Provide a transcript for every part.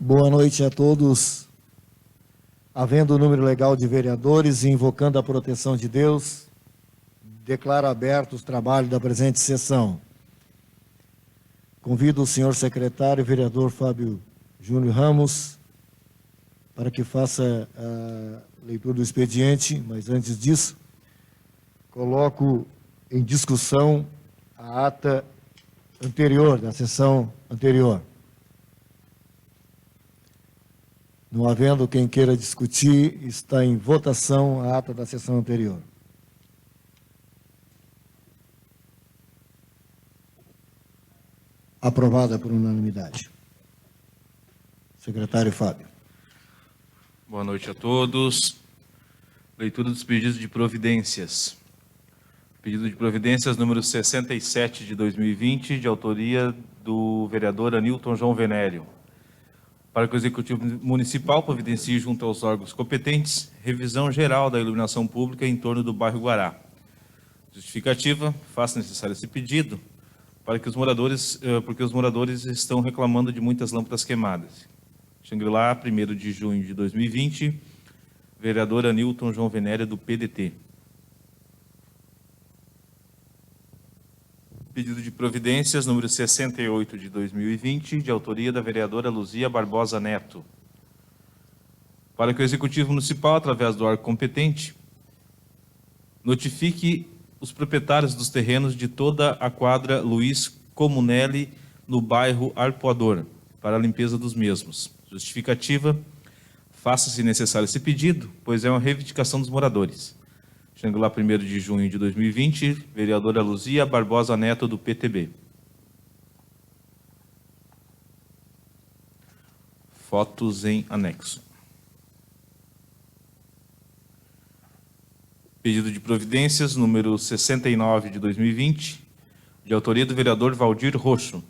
Boa noite a todos. Havendo o número legal de vereadores e invocando a proteção de Deus, declaro aberto os trabalhos da presente sessão. Convido o senhor secretário, vereador Fábio Júnior Ramos, para que faça a leitura do expediente, mas antes disso, coloco em discussão a ata anterior, da sessão anterior. Não havendo quem queira discutir, está em votação a ata da sessão anterior. Aprovada por unanimidade. Secretário Fábio. Boa noite a todos. Leitura dos pedidos de providências. Pedido de providências número 67 de 2020, de autoria do vereador Anilton João Venério. Para que o Executivo Municipal providencie junto aos órgãos competentes revisão geral da iluminação pública em torno do bairro Guará. Justificativa, faça necessário esse pedido porque os moradores estão reclamando de muitas lâmpadas queimadas. Xangri-Lá, 1º de junho de 2020, vereador Anilton João Venério, do PDT. Pedido de providências número 68 de 2020, de autoria da vereadora Luzia Barbosa Neto. Para que o Executivo Municipal, através do órgão competente, notifique os proprietários dos terrenos de toda a quadra Luiz Comunelli, no bairro Arpoador, para a limpeza dos mesmos. Justificativa, faça-se necessário esse pedido, pois é uma reivindicação dos moradores. Xangri-Lá, 1º de junho de 2020, vereadora Luzia Barbosa Neto, do PTB. Fotos em anexo. Pedido de providências número 69 de 2020, de autoria do vereador Valdir Roxo,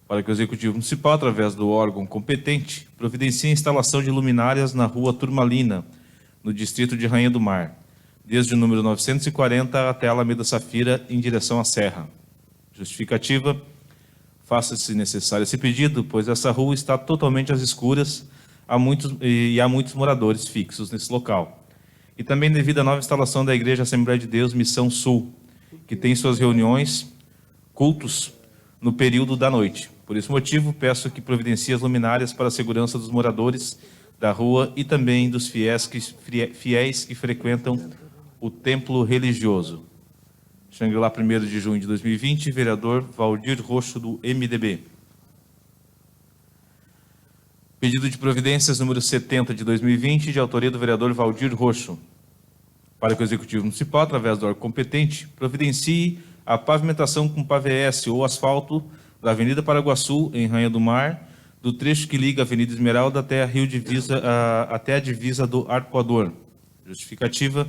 para que o Executivo Municipal, através do órgão competente, providencie a instalação de luminárias na rua Turmalina, no distrito de Rainha do Mar, desde o número 940 até a Alameda Safira, em direção à Serra. Justificativa, faça-se necessário esse pedido, pois essa rua está totalmente às escuras há muitos moradores fixos nesse local. E também devido à nova instalação da Igreja Assembleia de Deus Missão Sul, que tem suas reuniões, cultos, no período da noite. Por esse motivo, peço que providencie as luminárias para a segurança dos moradores da rua e também dos fiéis que frequentam o templo religioso. Xangri-Lá, 1º de junho de 2020, vereador Valdir Roxo, do MDB. Pedido de providências número 70 de 2020, de autoria do vereador Valdir Roxo, para que o Executivo Municipal, através do órgão competente, providencie a pavimentação com pavés ou asfalto da Avenida Paraguaçu, em Rainha do Mar, do trecho que liga a Avenida Esmeralda até a divisa do Arpoador. Justificativa,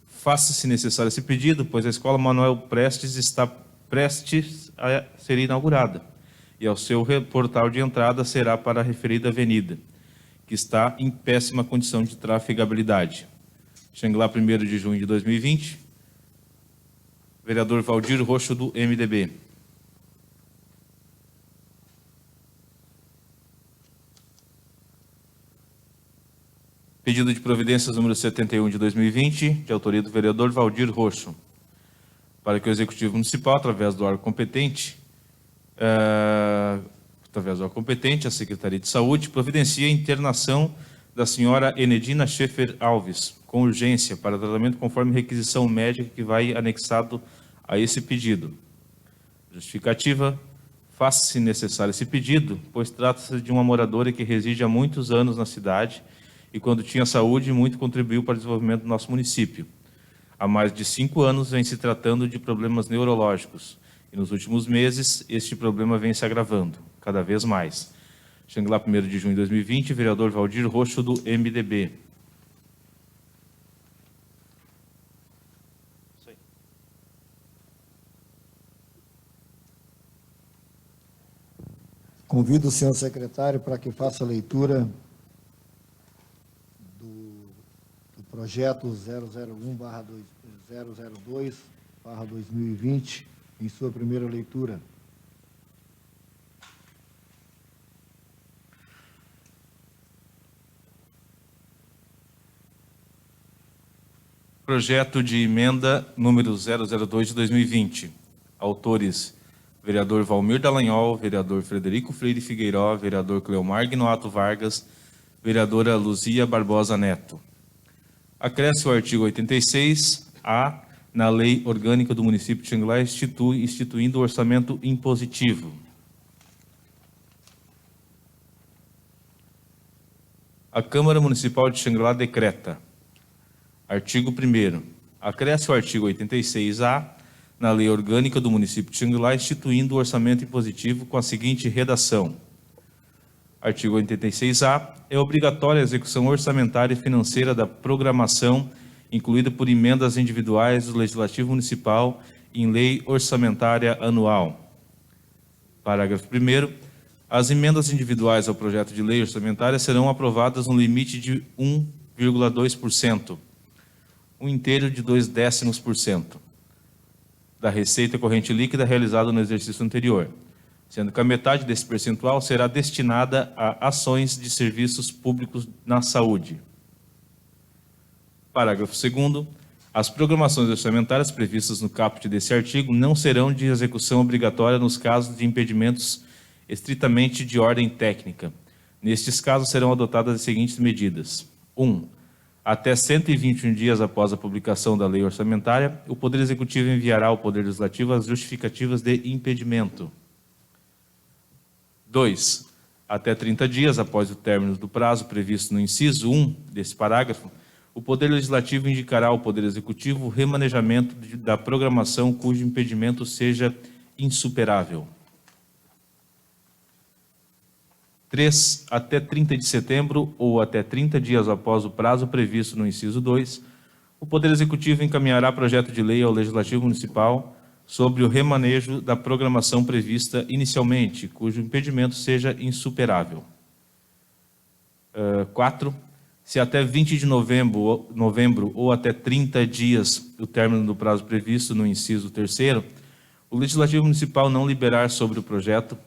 faça-se necessário esse pedido, pois a Escola Manuel Prestes está prestes a ser inaugurada, e ao seu portal de entrada será para a referida avenida, que está em péssima condição de trafegabilidade. Xangri-Lá, 1º de junho de 2020, vereador Valdir Roxo, do MDB. Pedido de providências número 71 de 2020, de autoria do vereador Valdir Roxo, para que o Executivo Municipal, através do órgão competente, a Secretaria de Saúde, providencie a internação da senhora Enedina Schaefer Alves, com urgência, para tratamento conforme requisição médica que vai anexado a esse pedido. Justificativa, faça-se necessário esse pedido, pois trata-se de uma moradora que reside há muitos anos na cidade e, quando tinha saúde, muito contribuiu para o desenvolvimento do nosso município. Há mais de 5 anos vem se tratando de problemas neurológicos e, nos últimos meses, este problema vem se agravando, cada vez mais. Xangri-Lá, 1º de junho de 2020, vereador Valdir Roxo, do MDB. Convido o senhor secretário para que faça a leitura do projeto 001/002/2020, em sua primeira leitura. Projeto de emenda número 002 de 2020. Autores: vereador Valmir Dallagnol, vereador Frederico Freire Figueiró, vereador Cleomar Guinoato Vargas, vereadora Luzia Barbosa Neto. Acresce o artigo 86-A na Lei Orgânica do Município de Xangri-Lá, instituindo o orçamento impositivo. A Câmara Municipal de Xangri-Lá decreta. Artigo 1º. Acresce o artigo 86-A na Lei Orgânica do Município de Xangri-Lá, instituindo o orçamento impositivo com a seguinte redação. Artigo 86-A. É obrigatória a execução orçamentária e financeira da programação incluída por emendas individuais do Legislativo Municipal em lei orçamentária anual. Parágrafo 1º. As emendas individuais ao projeto de lei orçamentária serão aprovadas no limite de 1,2%, um inteiro de 0,2% da receita corrente líquida realizada no exercício anterior, sendo que a metade desse percentual será destinada a ações de serviços públicos na saúde. Parágrafo 2º. As programações orçamentárias previstas no caput desse artigo não serão de execução obrigatória nos casos de impedimentos estritamente de ordem técnica. Nestes casos serão adotadas as seguintes medidas. 1. Até 121 dias após a publicação da lei orçamentária, o Poder Executivo enviará ao Poder Legislativo as justificativas de impedimento. 2. Até 30 dias após o término do prazo previsto no inciso 1 desse parágrafo, o Poder Legislativo indicará ao Poder Executivo o remanejamento da programação cujo impedimento seja insuperável. 3. Até 30 de setembro ou até 30 dias após o prazo previsto no inciso 2, o Poder Executivo encaminhará projeto de lei ao Legislativo Municipal sobre o remanejo da programação prevista inicialmente, cujo impedimento seja insuperável. 4. Se até 20 de novembro ou até 30 dias do término do prazo previsto no inciso 3º, o Legislativo Municipal não liberar sobre o projeto,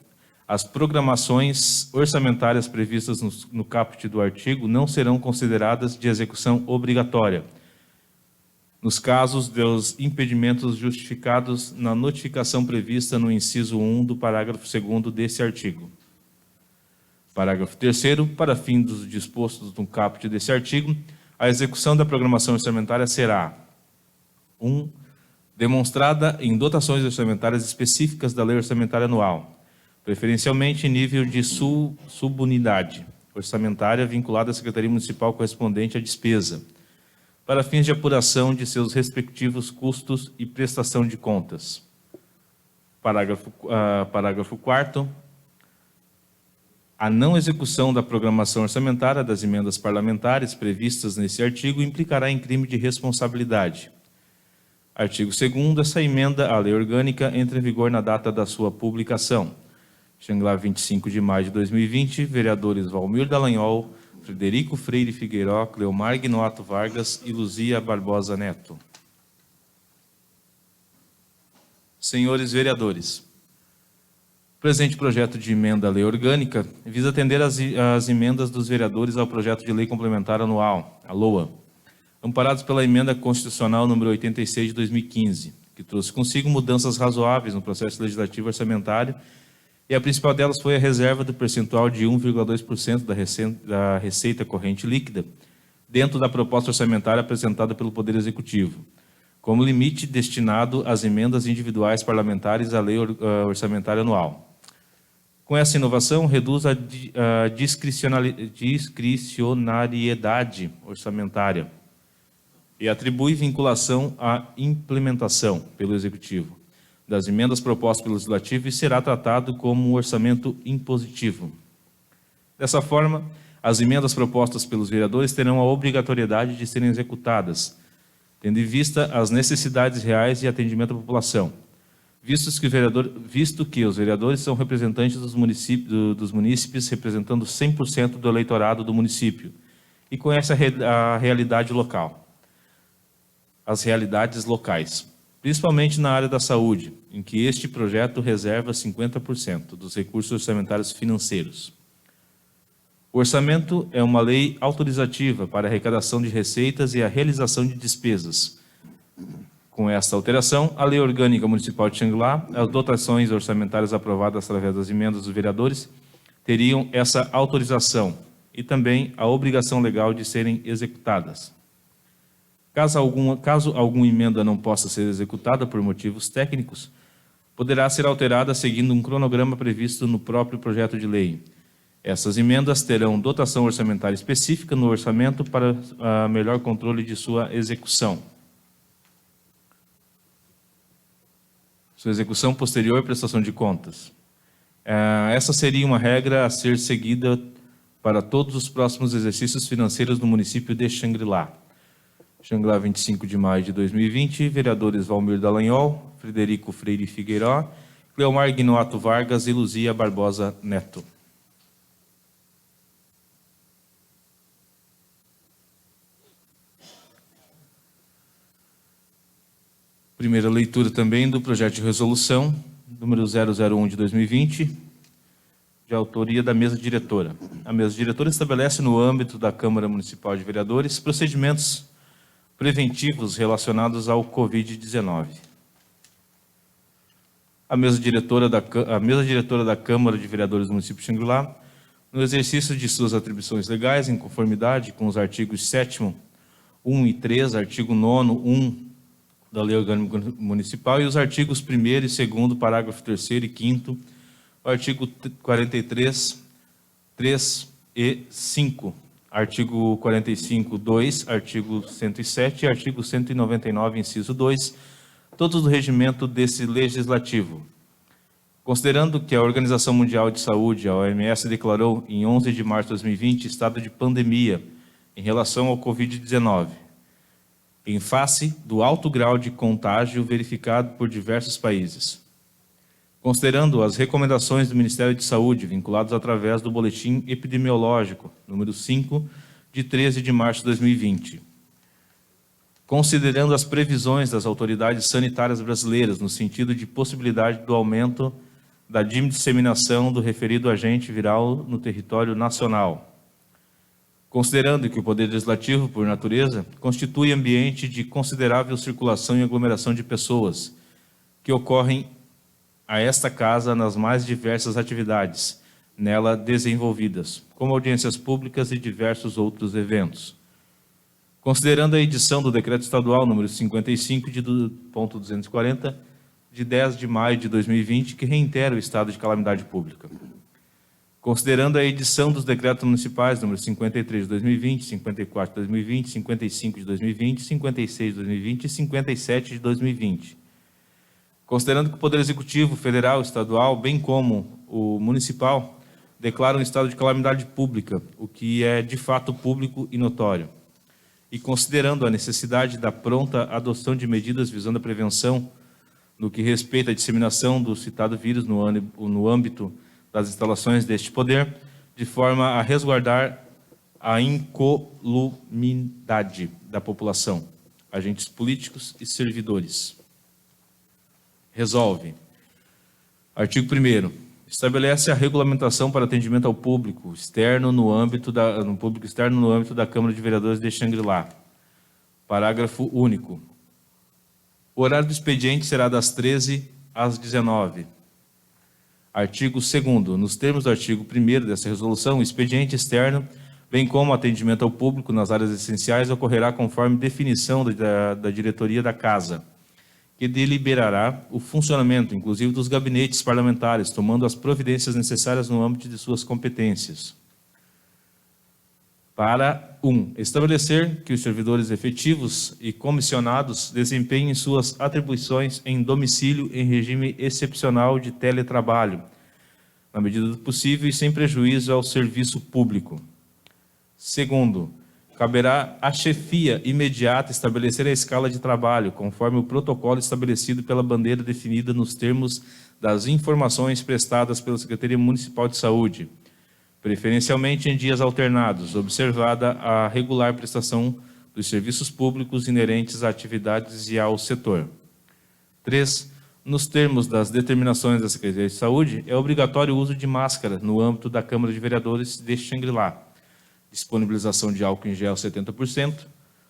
as programações orçamentárias previstas no caput do artigo não serão consideradas de execução obrigatória, nos casos dos impedimentos justificados na notificação prevista no inciso 1 do parágrafo 2º desse artigo. Parágrafo 3º. Para fim dos dispostos no caput desse artigo, a execução da programação orçamentária será 1. Demonstrada em dotações orçamentárias específicas da lei orçamentária anual, preferencialmente em nível de subunidade orçamentária vinculada à Secretaria Municipal correspondente à despesa, para fins de apuração de seus respectivos custos e prestação de contas. Parágrafo 4º. A não execução da programação orçamentária das emendas parlamentares previstas nesse artigo implicará em crime de responsabilidade. Artigo 2º. Essa emenda à lei orgânica entra em vigor na data da sua publicação. Xangri-Lá, 25 de maio de 2020, vereadores Valmir Dallagnol, Frederico Freire Figueiró, Cleomar Guinoato Vargas e Luzia Barbosa Neto. Senhores vereadores, o presente projeto de emenda à lei orgânica visa atender as emendas dos vereadores ao projeto de lei complementar anual, a LOA, amparados pela emenda constitucional número 86 de 2015, que trouxe consigo mudanças razoáveis no processo legislativo orçamentário, e a principal delas foi a reserva do percentual de 1,2% da receita corrente líquida, dentro da proposta orçamentária apresentada pelo Poder Executivo, como limite destinado às emendas individuais parlamentares à lei orçamentária anual. Com essa inovação, reduz a discricionariedade orçamentária e atribui vinculação à implementação pelo Executivo das emendas propostas pelo Legislativo e será tratado como um orçamento impositivo. Dessa forma, as emendas propostas pelos vereadores terão a obrigatoriedade de serem executadas, tendo em vista as necessidades reais de atendimento à população, visto que os vereadores são representantes dos munícipes representando 100% do eleitorado do município e conhecem a realidade local, as realidades locais, principalmente na área da saúde, em que este projeto reserva 50% dos recursos orçamentários financeiros. O orçamento é uma lei autorizativa para a arrecadação de receitas e a realização de despesas. Com esta alteração, a Lei Orgânica Municipal de Xangri-Lá, as dotações orçamentárias aprovadas através das emendas dos vereadores, teriam essa autorização e também a obrigação legal de serem executadas. Caso alguma emenda não possa ser executada por motivos técnicos, poderá ser alterada seguindo um cronograma previsto no próprio projeto de lei. Essas emendas terão dotação orçamentária específica no orçamento para melhor controle de sua execução. Sua execução posterior e prestação de contas. Essa seria uma regra a ser seguida para todos os próximos exercícios financeiros no município de Xangri-Lá. Xangri-Lá, 25 de maio de 2020, vereadores Valmir Dallagnol, Frederico Freire Figueiró, Cleomar Guinoato Vargas e Luzia Barbosa Neto. Primeira leitura também do projeto de resolução, número 001 de 2020, de autoria da mesa diretora. A mesa diretora estabelece no âmbito da Câmara Municipal de Vereadores procedimentos preventivos relacionados ao Covid-19. A mesa diretora da Câmara de Vereadores do município de Xangri-Lá, no exercício de suas atribuições legais, em conformidade com os artigos 7º, 1 e 3, artigo 9º, 1 da Lei Orgânica Municipal e os artigos 1º e 2º, parágrafo 3º e 5º, o artigo 43, 3 e 5, artigo 45, 2, artigo 107 e artigo 199, inciso 2, todos do regimento desse legislativo. Considerando que a Organização Mundial de Saúde, a OMS, declarou em 11 de março de 2020 estado de pandemia em relação ao Covid-19, em face do alto grau de contágio verificado por diversos países. Considerando as recomendações do Ministério de Saúde, vinculadas através do Boletim Epidemiológico, número 5, de 13 de março de 2020. Considerando as previsões das autoridades sanitárias brasileiras, no sentido de possibilidade do aumento da disseminação do referido agente viral no território nacional. Considerando que o Poder Legislativo, por natureza, constitui ambiente de considerável circulação e aglomeração de pessoas, que ocorrem a esta casa nas mais diversas atividades nela desenvolvidas, como audiências públicas e diversos outros eventos. Considerando a edição do Decreto Estadual número 55, de 240, de 10 de maio de 2020, que reitera o estado de calamidade pública. Considerando a edição dos decretos municipais número 53 de 2020, 54 de 2020, 55 de 2020, 56 de 2020 e 57 de 2020. Considerando que o Poder Executivo, Federal, Estadual, bem como o Municipal, declaram estado de calamidade pública, o que é de fato público e notório. E considerando a necessidade da pronta adoção de medidas visando a prevenção no que respeita à disseminação do citado vírus no âmbito das instalações deste poder, de forma a resguardar a incolumidade da população, agentes políticos e servidores. Resolve. Artigo 1º. Estabelece a regulamentação para atendimento ao público externo no âmbito da Câmara de Vereadores de Xangri-Lá. Parágrafo único. O horário do expediente será das 13 às 19. Artigo 2º. Nos termos do artigo 1º dessa resolução, o expediente externo, bem como o atendimento ao público nas áreas essenciais, ocorrerá conforme definição da diretoria da Casa, que deliberará o funcionamento, inclusive dos gabinetes parlamentares, tomando as providências necessárias no âmbito de suas competências. Para 1. Estabelecer que os servidores efetivos e comissionados desempenhem suas atribuições em domicílio em regime excepcional de teletrabalho, na medida do possível e sem prejuízo ao serviço público. 2. Caberá à chefia imediata estabelecer a escala de trabalho, conforme o protocolo estabelecido pela bandeira definida nos termos das informações prestadas pela Secretaria Municipal de Saúde, preferencialmente em dias alternados, observada a regular prestação dos serviços públicos inerentes a atividades e ao setor. 3. Nos termos das determinações da Secretaria de Saúde, é obrigatório o uso de máscara no âmbito da Câmara de Vereadores de Xangri-Lá, disponibilização de álcool em gel 70%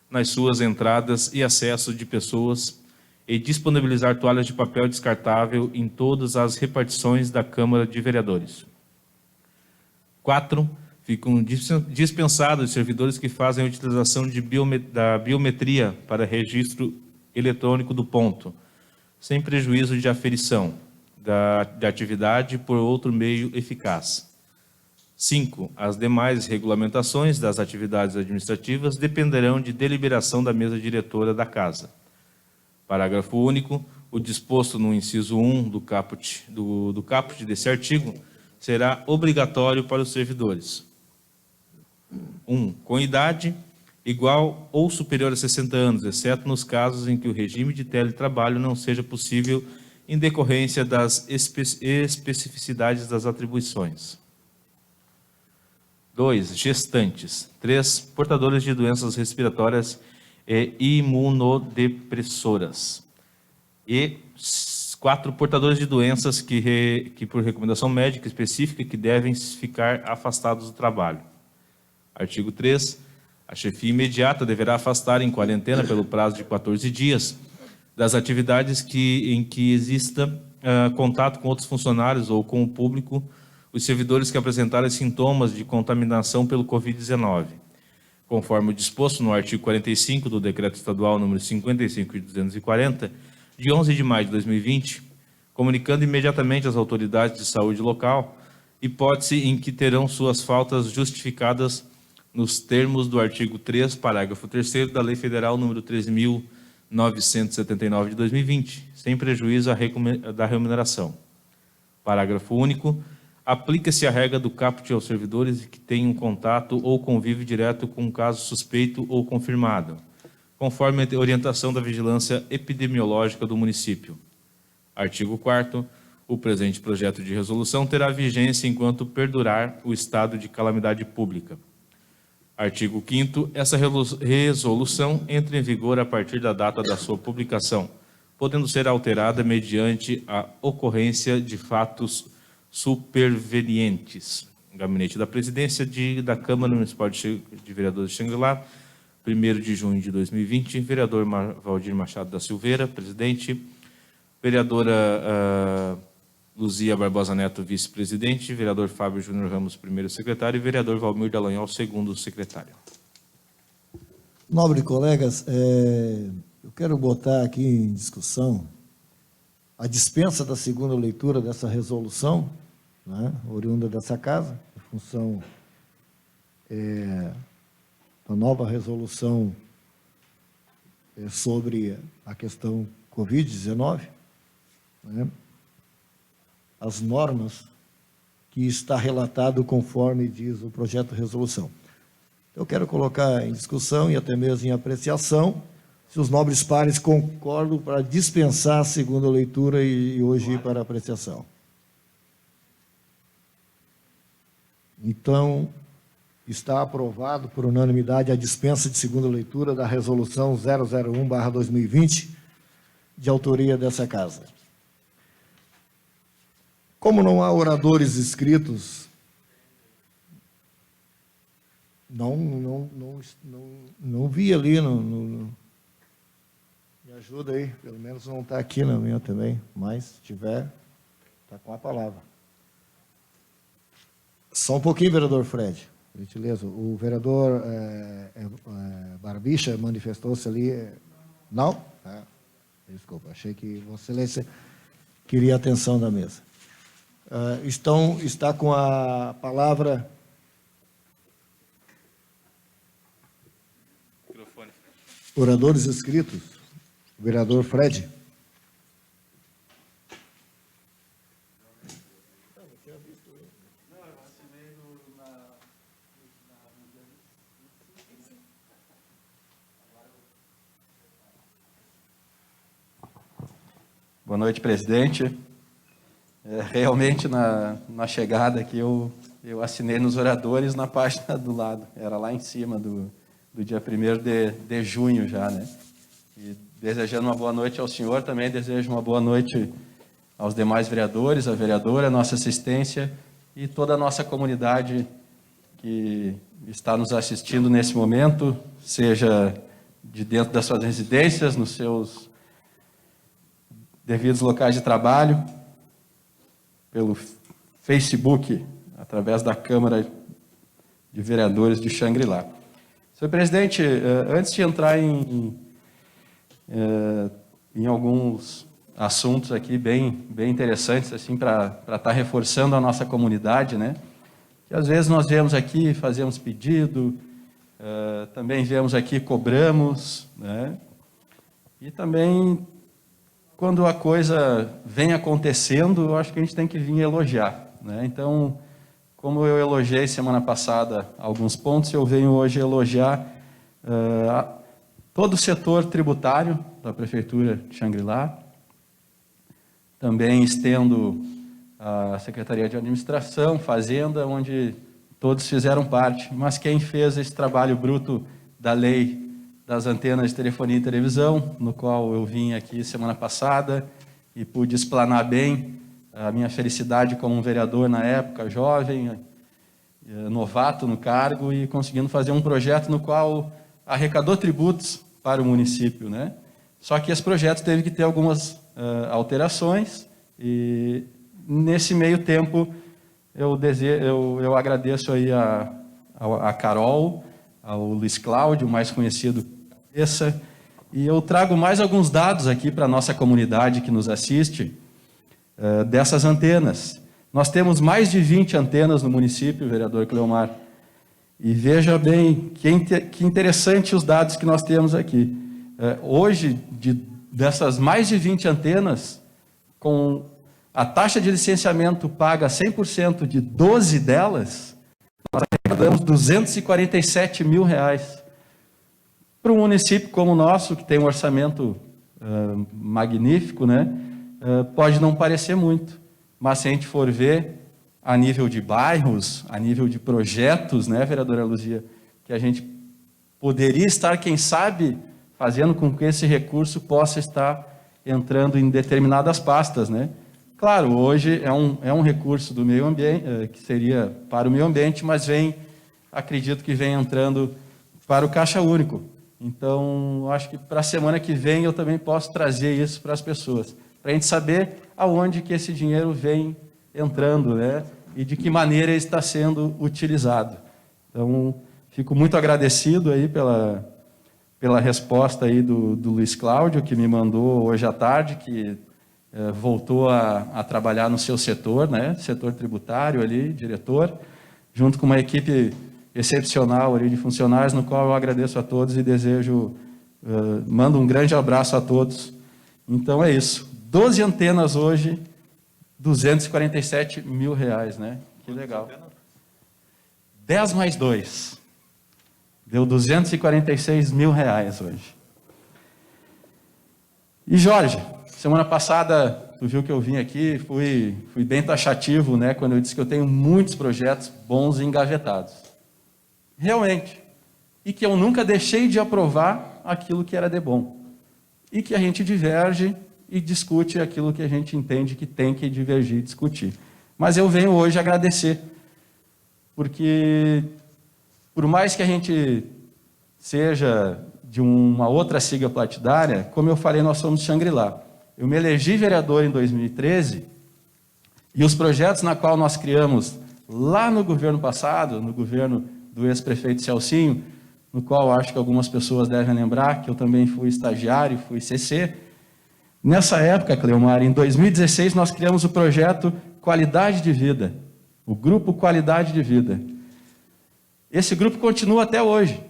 nas suas entradas e acesso de pessoas e disponibilizar toalhas de papel descartável em todas as repartições da Câmara de Vereadores. 4. Ficam dispensados os servidores que fazem a utilização da biometria para registro eletrônico do ponto, sem prejuízo de aferição da atividade por outro meio eficaz. 5. As demais regulamentações das atividades administrativas dependerão de deliberação da mesa diretora da Casa. Parágrafo único. O disposto no inciso 1 do caput desse artigo será obrigatório para os servidores. 1. Com idade igual ou superior a 60 anos, exceto nos casos em que o regime de teletrabalho não seja possível em decorrência das especificidades das atribuições. 2. Gestantes. 3. Portadores de doenças respiratórias e imunodepressoras. E 4. Portadores de doenças que por recomendação médica específica, que devem ficar afastados do trabalho. Artigo 3. A chefia imediata deverá afastar em quarentena pelo prazo de 14 dias das atividades em que exista contato com outros funcionários ou com o público os servidores que apresentarem sintomas de contaminação pelo Covid-19, conforme o disposto no artigo 45 do Decreto Estadual número 55.240, de 11 de maio de 2020, comunicando imediatamente às autoridades de saúde local hipótese em que terão suas faltas justificadas nos termos do artigo 3, parágrafo 3º da Lei Federal número 13.979 de 2020, sem prejuízo da remuneração. Parágrafo único. Aplica-se a regra do caput aos servidores que tenham contato ou convívio direto com um caso suspeito ou confirmado, conforme a orientação da vigilância epidemiológica do município. Artigo 4º. O presente projeto de resolução terá vigência enquanto perdurar o estado de calamidade pública. Artigo 5º. Essa resolução entra em vigor a partir da data da sua publicação, podendo ser alterada mediante a ocorrência de fatos supervenientes. Gabinete da Presidência da Câmara Municipal de Vereadores de Xangri-Lá, 1º de junho de 2020, vereador Valdir Machado da Silveira, presidente, vereadora Luzia Barbosa Neto, vice-presidente, vereador Fábio Júnior Ramos, primeiro secretário, e vereador Valmir Dallagnol, segundo secretário. Nobre colegas, eu quero botar aqui em discussão a dispensa da segunda leitura dessa resolução, né, oriunda dessa casa, em função da nova resolução sobre a questão Covid-19, né, as normas que está relatado conforme diz o projeto de resolução. Eu quero colocar em discussão e até mesmo em apreciação se os nobres pares concordam para dispensar a segunda leitura e hoje ir para a apreciação. Então, está aprovado por unanimidade a dispensa de segunda leitura da resolução 001/2020, de autoria dessa casa. Como não há oradores inscritos, não vi ali me ajuda aí, pelo menos não está aqui na minha também, mas se tiver, está com a palavra. Só um pouquinho, vereador Fred, gentileza. O vereador Barbicha manifestou-se ali. Não? Desculpa, achei que Vossa Excelência queria a atenção da mesa. Está com a palavra. Microfone. Oradores inscritos. O vereador Fred. Boa noite, presidente. Realmente, na chegada aqui, eu assinei nos oradores na página do lado. Era lá em cima do dia 1º de junho já, né? E desejando uma boa noite ao senhor, também desejo uma boa noite aos demais vereadores, a vereadora, a nossa assistência e toda a nossa comunidade que está nos assistindo nesse momento, seja de dentro das suas residências, nos seus devidos locais de trabalho, pelo Facebook, através da Câmara de Vereadores de Xangri-Lá. Senhor presidente, antes de entrar em alguns assuntos aqui bem interessantes, assim, para estar reforçando a nossa comunidade, né? Que às vezes nós viemos aqui, fazemos pedido, também viemos aqui, cobramos, né? E também, quando a coisa vem acontecendo, eu acho que a gente tem que vir elogiar, né? Então, como eu elogiei semana passada alguns pontos, eu venho hoje elogiar todo o setor tributário da Prefeitura de Xangri-Lá. Também estendo a Secretaria de Administração, Fazenda, onde todos fizeram parte. Mas quem fez esse trabalho bruto da lei das antenas de telefonia e televisão, no qual eu vim aqui semana passada e pude explanar bem a minha felicidade como um vereador na época, jovem, novato no cargo, e conseguindo fazer um projeto no qual arrecadou tributos para o município, né? Só que esse projeto teve que ter algumas alterações, e nesse meio tempo eu agradeço aí a Carol, ao Luiz Cláudio, mais conhecido Cabeça, e eu trago mais alguns dados aqui para a nossa comunidade que nos assiste, dessas antenas. Nós temos mais de 20 antenas no município, vereador Cleomar, e veja bem que interessante os dados que nós temos aqui. Hoje, dessas mais de 20 antenas, com a taxa de licenciamento paga 100% de 12 delas, nós arrecadamos R$247 mil. Para um município como o nosso, que tem um orçamento magnífico, né, pode não parecer muito, mas se a gente for ver a nível de bairros, a nível de projetos, né, vereadora Luzia, que a gente poderia estar, quem sabe, fazendo com que esse recurso possa estar entrando em determinadas pastas, né? Claro, hoje é um recurso do meio ambiente, que seria para o meio ambiente, mas acredito que vem entrando para o Caixa Único. Então, acho que para a semana que vem eu também posso trazer isso para as pessoas, para a gente saber aonde que esse dinheiro vem entrando, né? E de que maneira ele está sendo utilizado. Então, fico muito agradecido aí pela resposta aí do Luiz Cláudio, que me mandou hoje à tarde, que voltou a trabalhar no seu setor, né? Setor tributário ali, diretor, junto com uma equipe excepcional ali de funcionários, no qual eu agradeço a todos e mando um grande abraço a todos. Então é isso. 12 antenas hoje, R$247 mil, né? Que legal. 10 mais 2. Deu R$246 mil hoje. E Jorge, semana passada, tu viu que eu vim aqui, fui bem taxativo, né? Quando eu disse que eu tenho muitos projetos bons e engavetados. Realmente. E que eu nunca deixei de aprovar aquilo que era de bom. E que a gente diverge e discute aquilo que a gente entende que tem que divergir e discutir. Mas eu venho hoje agradecer, porque por mais que a gente seja de uma outra sigla partidária, como eu falei, nós somos Xangri-Lá. Eu me elegi vereador em 2013, e os projetos na qual nós criamos lá no governo passado, no governo do ex-prefeito Celcinho, no qual acho que algumas pessoas devem lembrar que eu também fui estagiário, fui CC. Nessa época, Cleomar, em 2016, nós criamos o projeto Qualidade de Vida, o Grupo Qualidade de Vida. Esse grupo continua até hoje.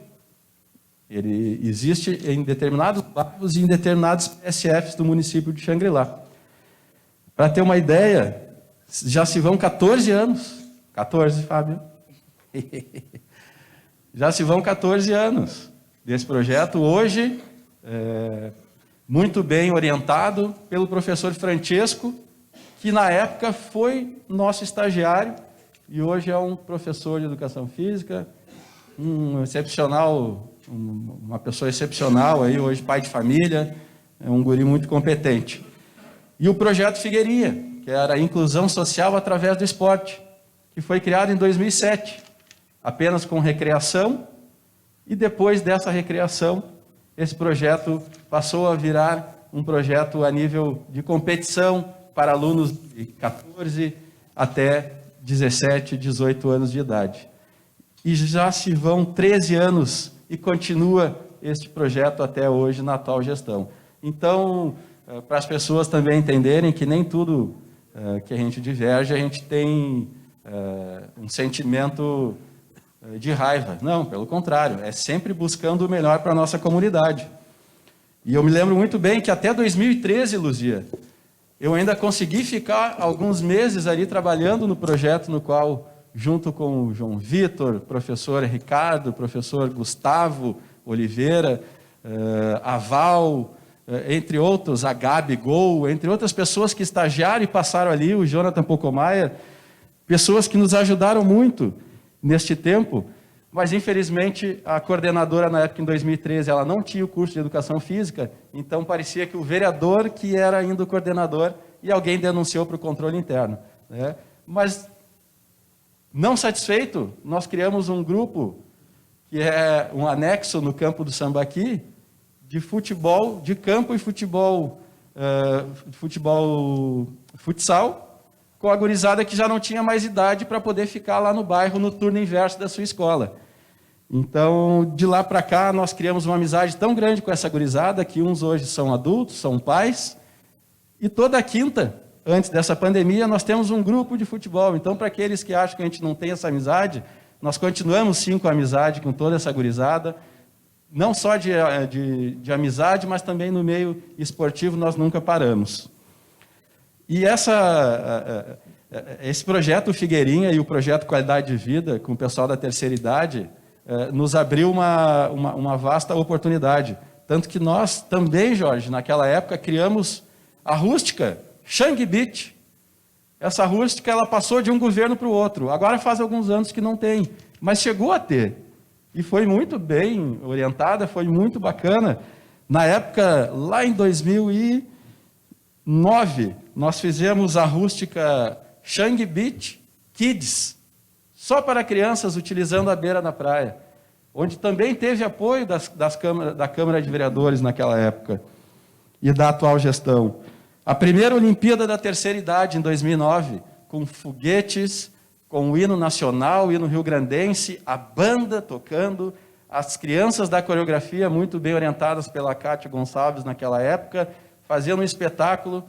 Ele existe em determinados bairros e em determinados PSFs do município de Xangri-Lá. Para ter uma ideia, já se vão 14 anos. 14, Fábio? Já se vão 14 anos desse projeto. Hoje, muito bem orientado pelo professor Francesco, que na época foi nosso estagiário e hoje é um professor de educação física, uma pessoa excepcional aí, hoje pai de família, é um guri muito competente. E o Projeto Figueirinha, que era a inclusão social através do esporte, que foi criado em 2007, apenas com recreação, e depois dessa recreação, esse projeto passou a virar um projeto a nível de competição para alunos de 14 até 17, 18 anos de idade. E já se vão 13 anos e continua este projeto até hoje na atual gestão. Então, para as pessoas também entenderem que nem tudo que a gente diverge, a gente tem um sentimento de raiva. Não, pelo contrário, é sempre buscando o melhor para a nossa comunidade. E eu me lembro muito bem que até 2013, Luzia, eu ainda consegui ficar alguns meses ali trabalhando no projeto no qual, junto com o João Vitor, professor Ricardo, professor Gustavo Oliveira, a Val, entre outros, a Gabi Gol, entre outras pessoas que estagiaram e passaram ali, o Jonathan Pocomaia, pessoas que nos ajudaram muito neste tempo, mas infelizmente a coordenadora na época, em 2013, ela não tinha o curso de Educação Física, então parecia que o vereador que era ainda o coordenador e alguém denunciou para o controle interno, né? Mas, não satisfeito, nós criamos um grupo que é um anexo no campo do Sambaqui, de futebol, de campo e futebol, futsal, com a gurizada que já não tinha mais idade para poder ficar lá no bairro no turno inverso da sua escola. Então, de lá para cá, nós criamos uma amizade tão grande com essa gurizada, que uns hoje são adultos, são pais, e toda quinta, antes dessa pandemia, nós temos um grupo de futebol. Então, para aqueles que acham que a gente não tem essa amizade, nós continuamos sim com a amizade com toda essa gurizada, não só de amizade, mas também no meio esportivo nós nunca paramos. E esse projeto Figueirinha e o projeto Qualidade de Vida, com o pessoal da terceira idade, nos abriu uma vasta oportunidade. Tanto que nós também, Jorge, naquela época, criamos a rústica Shang Beach. Essa rústica ela passou de um governo para o outro. Agora faz alguns anos que não tem, mas chegou a ter. E foi muito bem orientada, foi muito bacana. Na época, lá em 2009, nós fizemos a rústica Shang Beach Kids, só para crianças, utilizando a beira da praia, onde também teve apoio da Câmara de Vereadores naquela época e da atual gestão. A primeira Olimpíada da Terceira Idade, em 2009, com foguetes, com o hino nacional, o hino rio-grandense, a banda tocando, as crianças da coreografia, muito bem orientadas pela Cátia Gonçalves naquela época, fazendo um espetáculo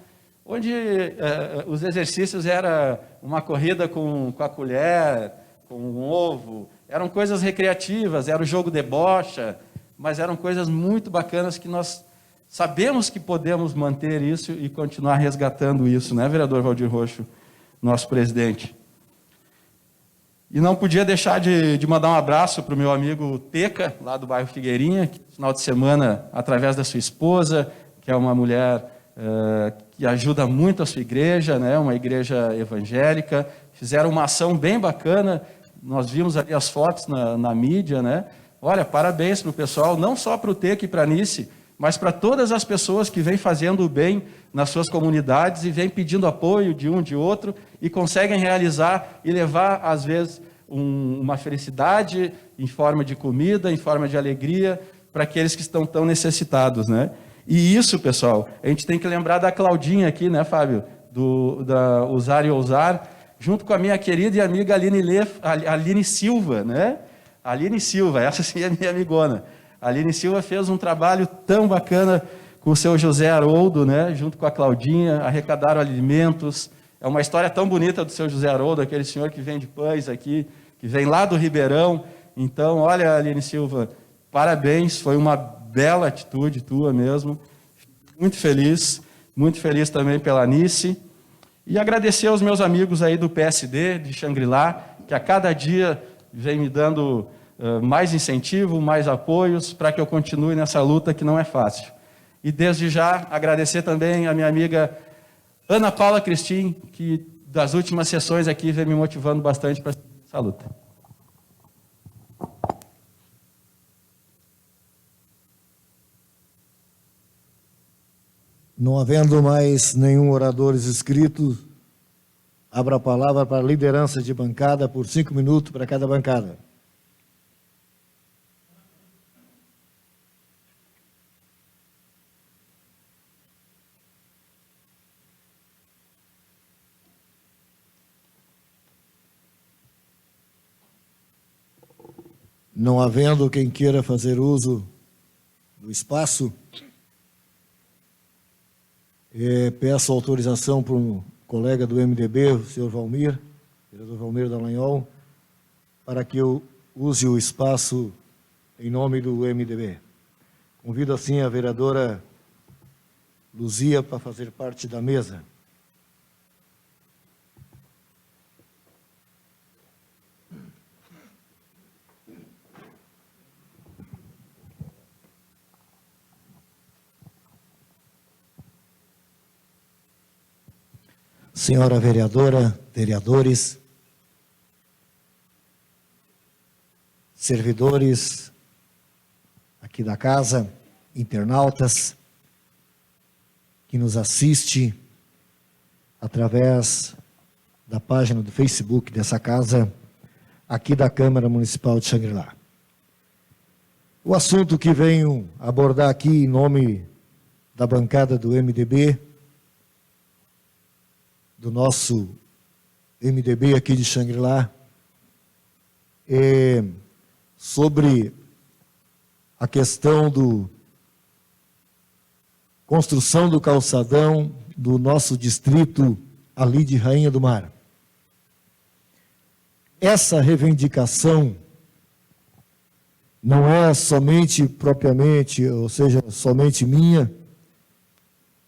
onde os exercícios eram uma corrida com a colher, com um ovo, eram coisas recreativas, era o jogo de bocha, mas eram coisas muito bacanas que nós sabemos que podemos manter isso e continuar resgatando isso, né, vereador Valdir Roxo, nosso presidente? E não podia deixar de mandar um abraço para o meu amigo Teca, lá do bairro Figueirinha, que no final de semana, através da sua esposa, que é uma mulher que ajuda muito a sua igreja, né, uma igreja evangélica, fizeram uma ação bem bacana, nós vimos ali as fotos na mídia, né? Olha, parabéns para o pessoal, não só para o Teca e para a Nice, mas para todas as pessoas que vêm fazendo o bem nas suas comunidades e vêm pedindo apoio de um, de outro, e conseguem realizar e levar, às vezes, uma felicidade em forma de comida, em forma de alegria, para aqueles que estão tão necessitados, né? E isso, pessoal, a gente tem que lembrar da Claudinha aqui, né, Fábio? Da Usar e Ousar, junto com a minha querida e amiga Aline Silva, né? Aline Silva, essa sim é minha amigona. A Aline Silva fez um trabalho tão bacana com o seu José Haroldo, né, junto com a Claudinha, arrecadaram alimentos. É uma história tão bonita do seu José Haroldo, aquele senhor que vende pães aqui, que vem lá do Ribeirão. Então, olha, Aline Silva, parabéns, foi uma bela atitude tua mesmo. Muito feliz também pela Nice. E agradecer aos meus amigos aí do PSD, de Xangri-Lá, que a cada dia vem me dando mais incentivo, mais apoios, para que eu continue nessa luta que não é fácil. E desde já agradecer também a minha amiga Ana Paula Cristin, que das últimas sessões aqui vem me motivando bastante para essa luta. Não havendo mais nenhum orador inscrito, abro a palavra para a liderança de bancada por 5 minutos para cada bancada. Não havendo quem queira fazer uso do espaço, peço autorização para um colega do MDB, o senhor Valmir, vereador Valmir Dallagnol, para que eu use o espaço em nome do MDB. Convido assim a vereadora Luzia para fazer parte da mesa. Senhora vereadora, vereadores, servidores aqui da casa, internautas, que nos assiste através da página do Facebook dessa casa, aqui da Câmara Municipal de Xangri-Lá. O assunto que venho abordar aqui em nome da bancada do MDB, do nosso MDB aqui de Xangri-Lá, é sobre a questão do construção do calçadão do nosso distrito ali de Rainha do Mar. Essa reivindicação não é somente propriamente, ou seja, somente minha,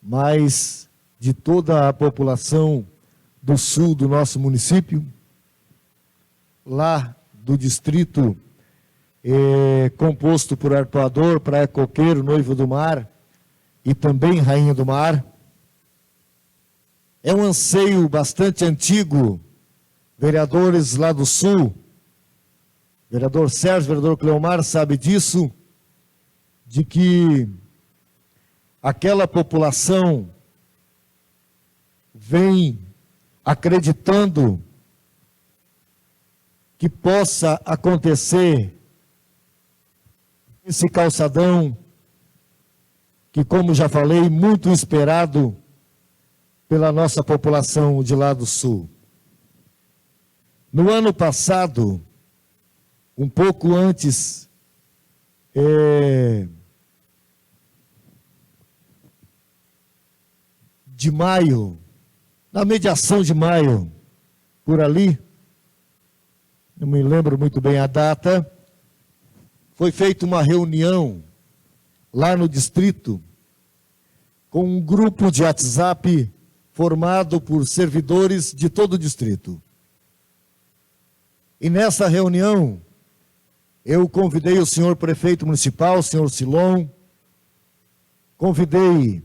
mas de toda a população do sul do nosso município, lá do distrito composto por Arpoador, Praia Coqueiro, Noivo do Mar e também Rainha do Mar. É um anseio bastante antigo, vereadores lá do sul, vereador Sérgio, vereador Cleomar sabe disso, de que aquela população vem acreditando que possa acontecer esse calçadão, que, como já falei, muito esperado pela nossa população de lá do sul. No ano passado, um pouco antes de maio, na mediação de maio, por ali, não me lembro muito bem a data, foi feita uma reunião lá no distrito com um grupo de WhatsApp formado por servidores de todo o distrito. E nessa reunião, eu convidei o senhor prefeito municipal, o senhor Silon, convidei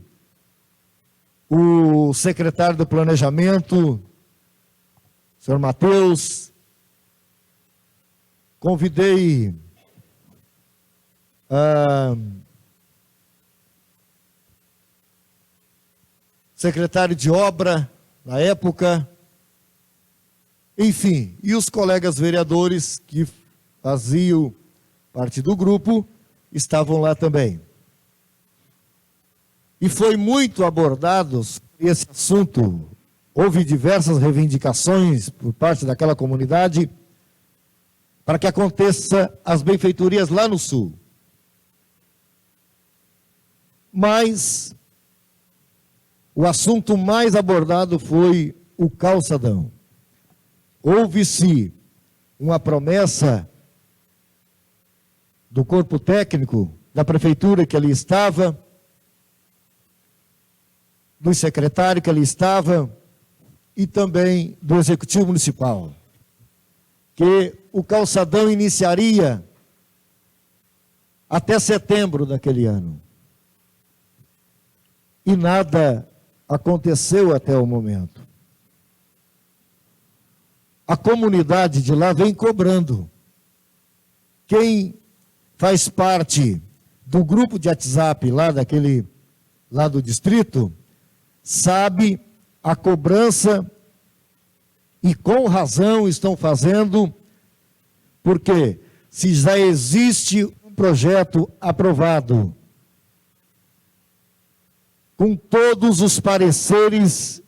o secretário do Planejamento, o senhor Matheus, convidei secretário de obra na época, enfim, e os colegas vereadores que faziam parte do grupo estavam lá também. E foi muito abordado esse assunto, houve diversas reivindicações por parte daquela comunidade para que aconteça as benfeitorias lá no sul. Mas o assunto mais abordado foi o calçadão. Houve-se uma promessa do corpo técnico da prefeitura que ali estava, do secretário que ali estava e também do executivo municipal, que o calçadão iniciaria até setembro daquele ano. E nada aconteceu até o momento. A comunidade de lá vem cobrando. Quem faz parte do grupo de WhatsApp lá do distrito, sabe a cobrança, e com razão estão fazendo, porque se já existe um projeto aprovado, com todos os pareceres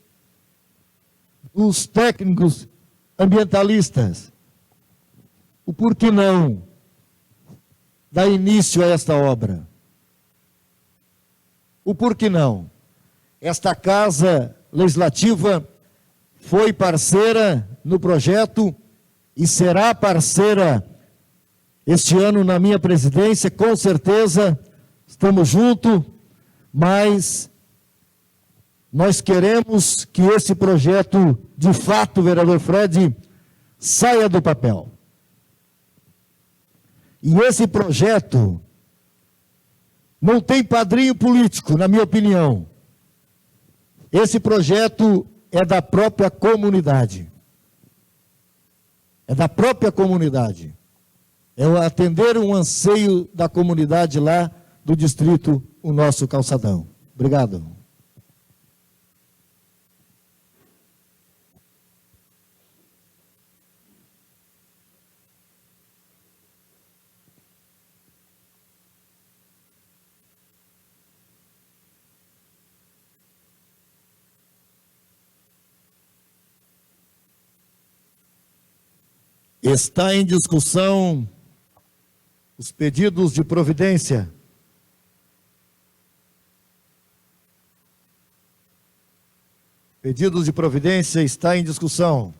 dos técnicos ambientalistas, o porquê não dar início a esta obra? O porquê não? Esta Casa Legislativa foi parceira no projeto e será parceira este ano na minha presidência, com certeza, estamos juntos, mas nós queremos que esse projeto, de fato, vereador Fred, saia do papel. E esse projeto não tem padrinho político, na minha opinião. Esse projeto é da própria comunidade. É da própria comunidade. É atender um anseio da comunidade lá do distrito, o nosso calçadão. Obrigado. Está em discussão os pedidos de providência. Pedidos de providência está em discussão.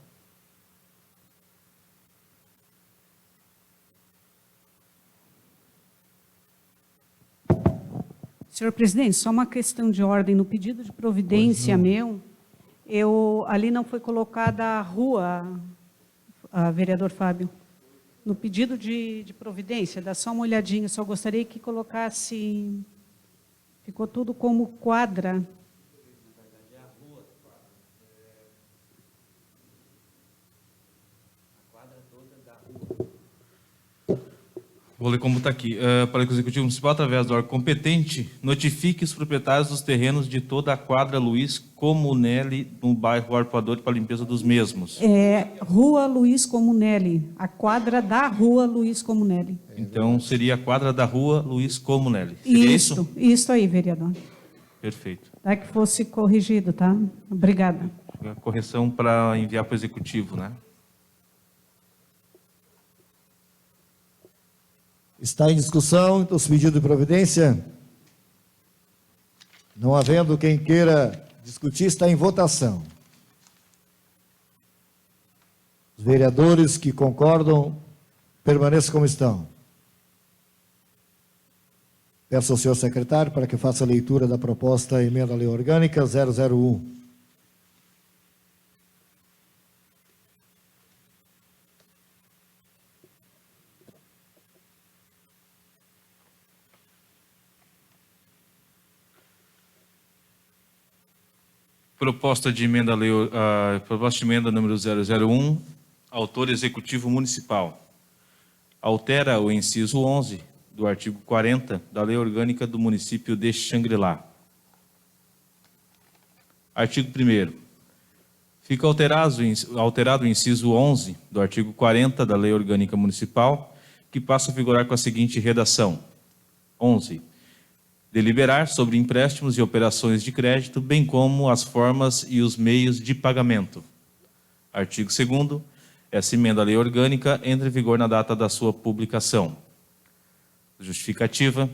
Senhor presidente, só uma questão de ordem. No pedido de providência meu, ali não foi colocada a rua, vereador Fábio. No pedido de providência, dá só uma olhadinha, só gostaria que colocasse, ficou tudo como quadra. Vou ler como está aqui. Para que o Executivo Municipal, através do órgão competente, notifique os proprietários dos terrenos de toda a quadra Luiz Comunelli, no bairro Arpoador, para a limpeza dos mesmos. Rua Luiz Comunelli, a quadra da Rua Luiz Comunelli. Então, seria a quadra da Rua Luiz Comunelli. Seria isso? Isso aí, vereador. Perfeito. Tá, que fosse corrigido, tá? Obrigada. A correção para enviar para o Executivo, né? Está em discussão, então, os pedidos de providência. Não havendo quem queira discutir, está em votação. Os vereadores que concordam, permaneçam como estão. Peço ao senhor secretário para que faça a leitura da proposta emenda à lei orgânica 001. Proposta de emenda à lei, proposta de emenda número 001, autor Executivo Municipal. Altera o inciso 11 do artigo 40 da Lei Orgânica do município de Xangri-Lá. Artigo 1º. Fica alterado o inciso 11 do artigo 40 da Lei Orgânica Municipal, que passa a vigorar com a seguinte redação. 11. Deliberar sobre empréstimos e operações de crédito, bem como as formas e os meios de pagamento. Artigo 2º. Essa emenda à lei orgânica entra em vigor na data da sua publicação. Justificativa.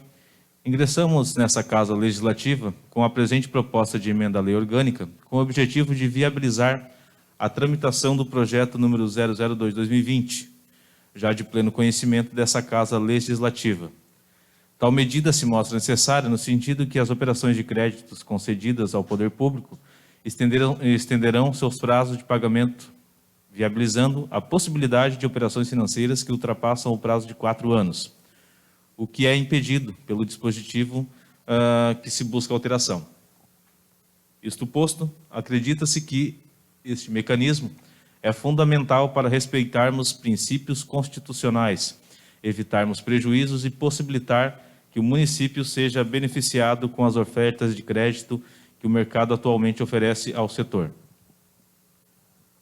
Ingressamos nessa Casa Legislativa com a presente proposta de emenda à lei orgânica com o objetivo de viabilizar a tramitação do projeto número 002/2020, já de pleno conhecimento dessa Casa Legislativa. Tal medida se mostra necessária no sentido que as operações de créditos concedidas ao poder público estenderão seus prazos de pagamento, viabilizando a possibilidade de operações financeiras que ultrapassam o prazo de 4 anos, o que é impedido pelo dispositivo que se busca alteração. Isto posto, acredita-se que este mecanismo é fundamental para respeitarmos princípios constitucionais, evitarmos prejuízos e possibilitar que o município seja beneficiado com as ofertas de crédito que o mercado atualmente oferece ao setor.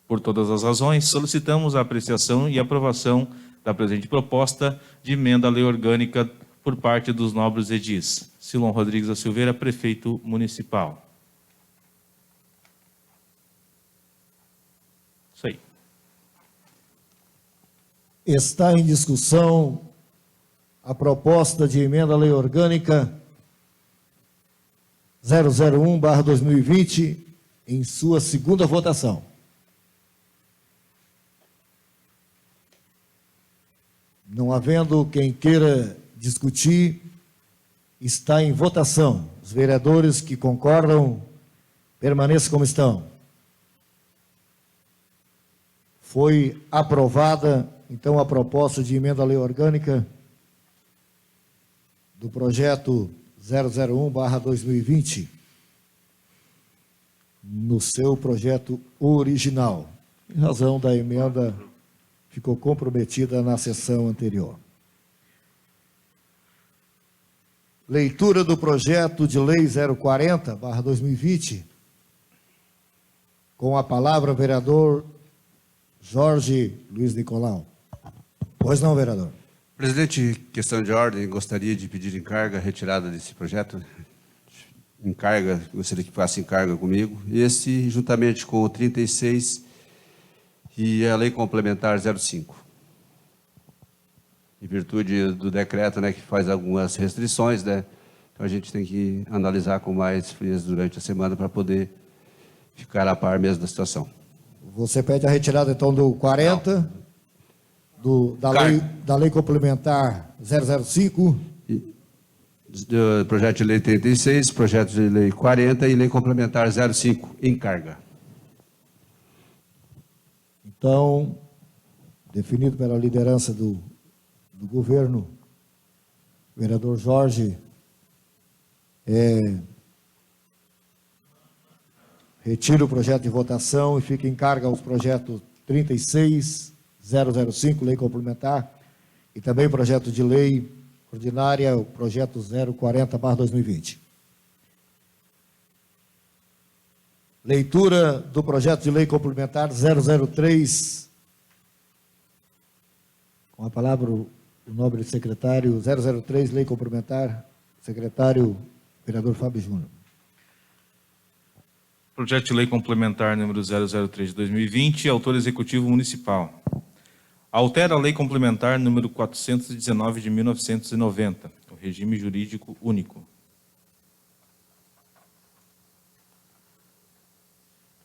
Por todas as razões, solicitamos a apreciação e aprovação da presente proposta de emenda à lei orgânica por parte dos nobres edis. Silon Rodrigues da Silveira, prefeito municipal. Isso aí. Está em discussão a proposta de emenda à lei orgânica 001/2020 em sua segunda votação. Não havendo quem queira discutir, está em votação. Os vereadores que concordam, permaneçam como estão. Foi aprovada, então, a proposta de emenda à lei orgânica do projeto 001/2020, no seu projeto original. Em razão da emenda, ficou comprometida na sessão anterior. Leitura do projeto de lei 040/2020, com a palavra, vereador Jorge Luiz Nicolau. Pois não, vereador. Presidente, questão de ordem, gostaria de pedir encarga, retirada desse projeto. Encarga, gostaria que faça encarga comigo. Esse, juntamente com o 36 e a lei complementar 05. Em virtude do decreto, né, que faz algumas restrições, né? Então a gente tem que analisar com mais frieza durante a semana para poder ficar a par mesmo da situação. Você pede a retirada, então, do 40, da lei complementar 005. Projeto de lei 36, projeto de lei 40 e lei complementar 05, em carga. Então, definido pela liderança do governo, o vereador Jorge retira o projeto de votação e fica em carga os projetos 36, 005, lei complementar, e também o projeto de lei ordinária, o projeto 040/2020. Leitura do projeto de lei complementar 003. Com a palavra o nobre secretário 003, lei complementar, secretário vereador Fábio Júnior. Projeto de lei complementar número 003 de 2020, autor executivo municipal. Altera a lei complementar número 419 de 1990, o regime jurídico único.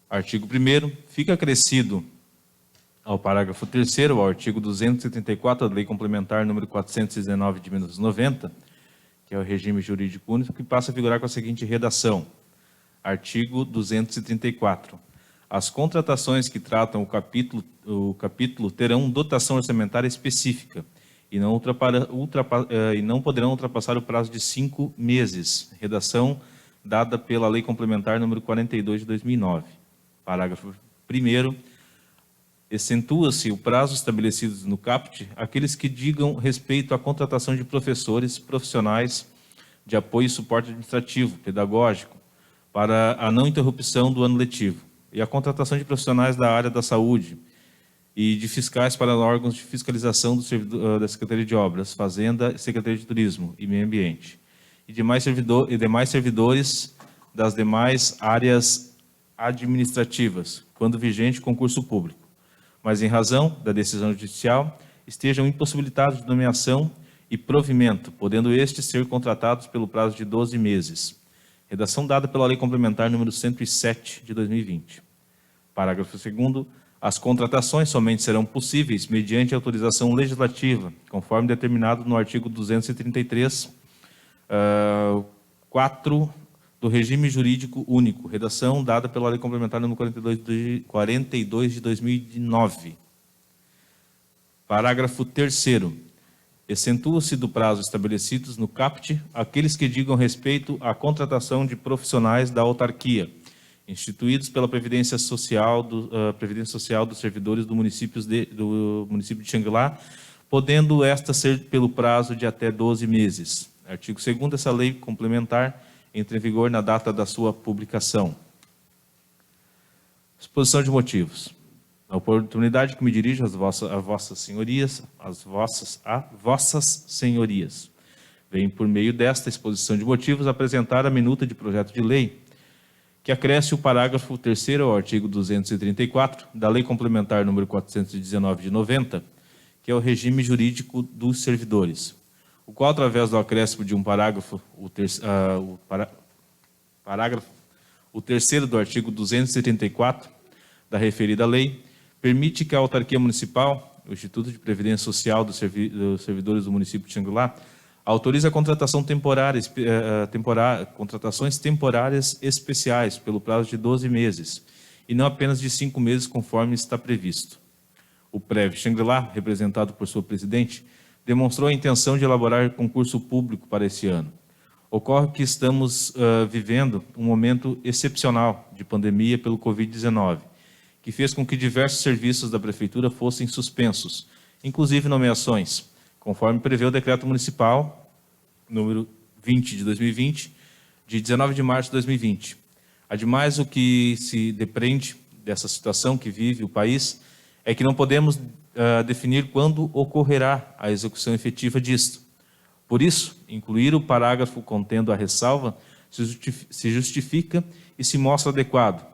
Artigo 1º, fica acrescido ao parágrafo 3º, ao artigo 274 da lei complementar número 419 de 1990, que é o regime jurídico único, que passa a vigorar com a seguinte redação. Artigo 234. As contratações que tratam o capítulo terão dotação orçamentária específica e não poderão ultrapassar o prazo de 5 meses. Redação dada pela Lei Complementar número 42 de 2009. Parágrafo 1º. Excentua-se o prazo estabelecido no CAPT aqueles que digam respeito à contratação de professores, profissionais de apoio e suporte administrativo, pedagógico, para a não interrupção do ano letivo, e a contratação de profissionais da área da saúde e de fiscais para órgãos de fiscalização da Secretaria de Obras, Fazenda, Secretaria de Turismo e Meio Ambiente, e demais servidores das demais áreas administrativas, quando vigente concurso público, mas em razão da decisão judicial, estejam impossibilitados de nomeação e provimento, podendo estes ser contratados pelo prazo de 12 meses. Redação dada pela Lei Complementar número 107 de 2020. Parágrafo 2º. As contratações somente serão possíveis mediante autorização legislativa, conforme determinado no artigo 233, 4 do regime jurídico único. Redação dada pela Lei Complementar número 42 de 2009. Parágrafo 3º. Excentua-se do prazo estabelecidos no CAPT aqueles que digam respeito à contratação de profissionais da autarquia, instituídos pela Previdência Social dos servidores do município de Xangri-Lá, podendo esta ser pelo prazo de até 12 meses. Artigo 2º, essa lei complementar entre em vigor na data da sua publicação. Exposição de motivos. Na oportunidade que me dirijo a vossas senhorias, venho por meio desta exposição de motivos apresentar a minuta de projeto de lei que acresce o parágrafo 3º ao artigo 234 da Lei Complementar número 419 de 90, que é o regime jurídico dos servidores, o qual, através do acréscimo de um parágrafo, o terceiro do artigo 234 da referida lei, permite que a autarquia municipal, o Instituto de Previdência Social dos Servidores do município de Xangri-Lá, autoriza a contratação contratações temporárias especiais pelo prazo de 12 meses, e não apenas de 5 meses, conforme está previsto. O PREV Xangri-Lá, representado por sua presidente, demonstrou a intenção de elaborar concurso público para esse ano. Ocorre que estamos vivendo um momento excepcional de pandemia pelo Covid-19, que fez com que diversos serviços da Prefeitura fossem suspensos, inclusive nomeações, conforme prevê o Decreto Municipal número 20 de 2020, de 19 de março de 2020. Ademais, o que se depreende dessa situação que vive o país é que não podemos definir quando ocorrerá a execução efetiva disto. Por isso, incluir o parágrafo contendo a ressalva se justifica e se mostra adequado.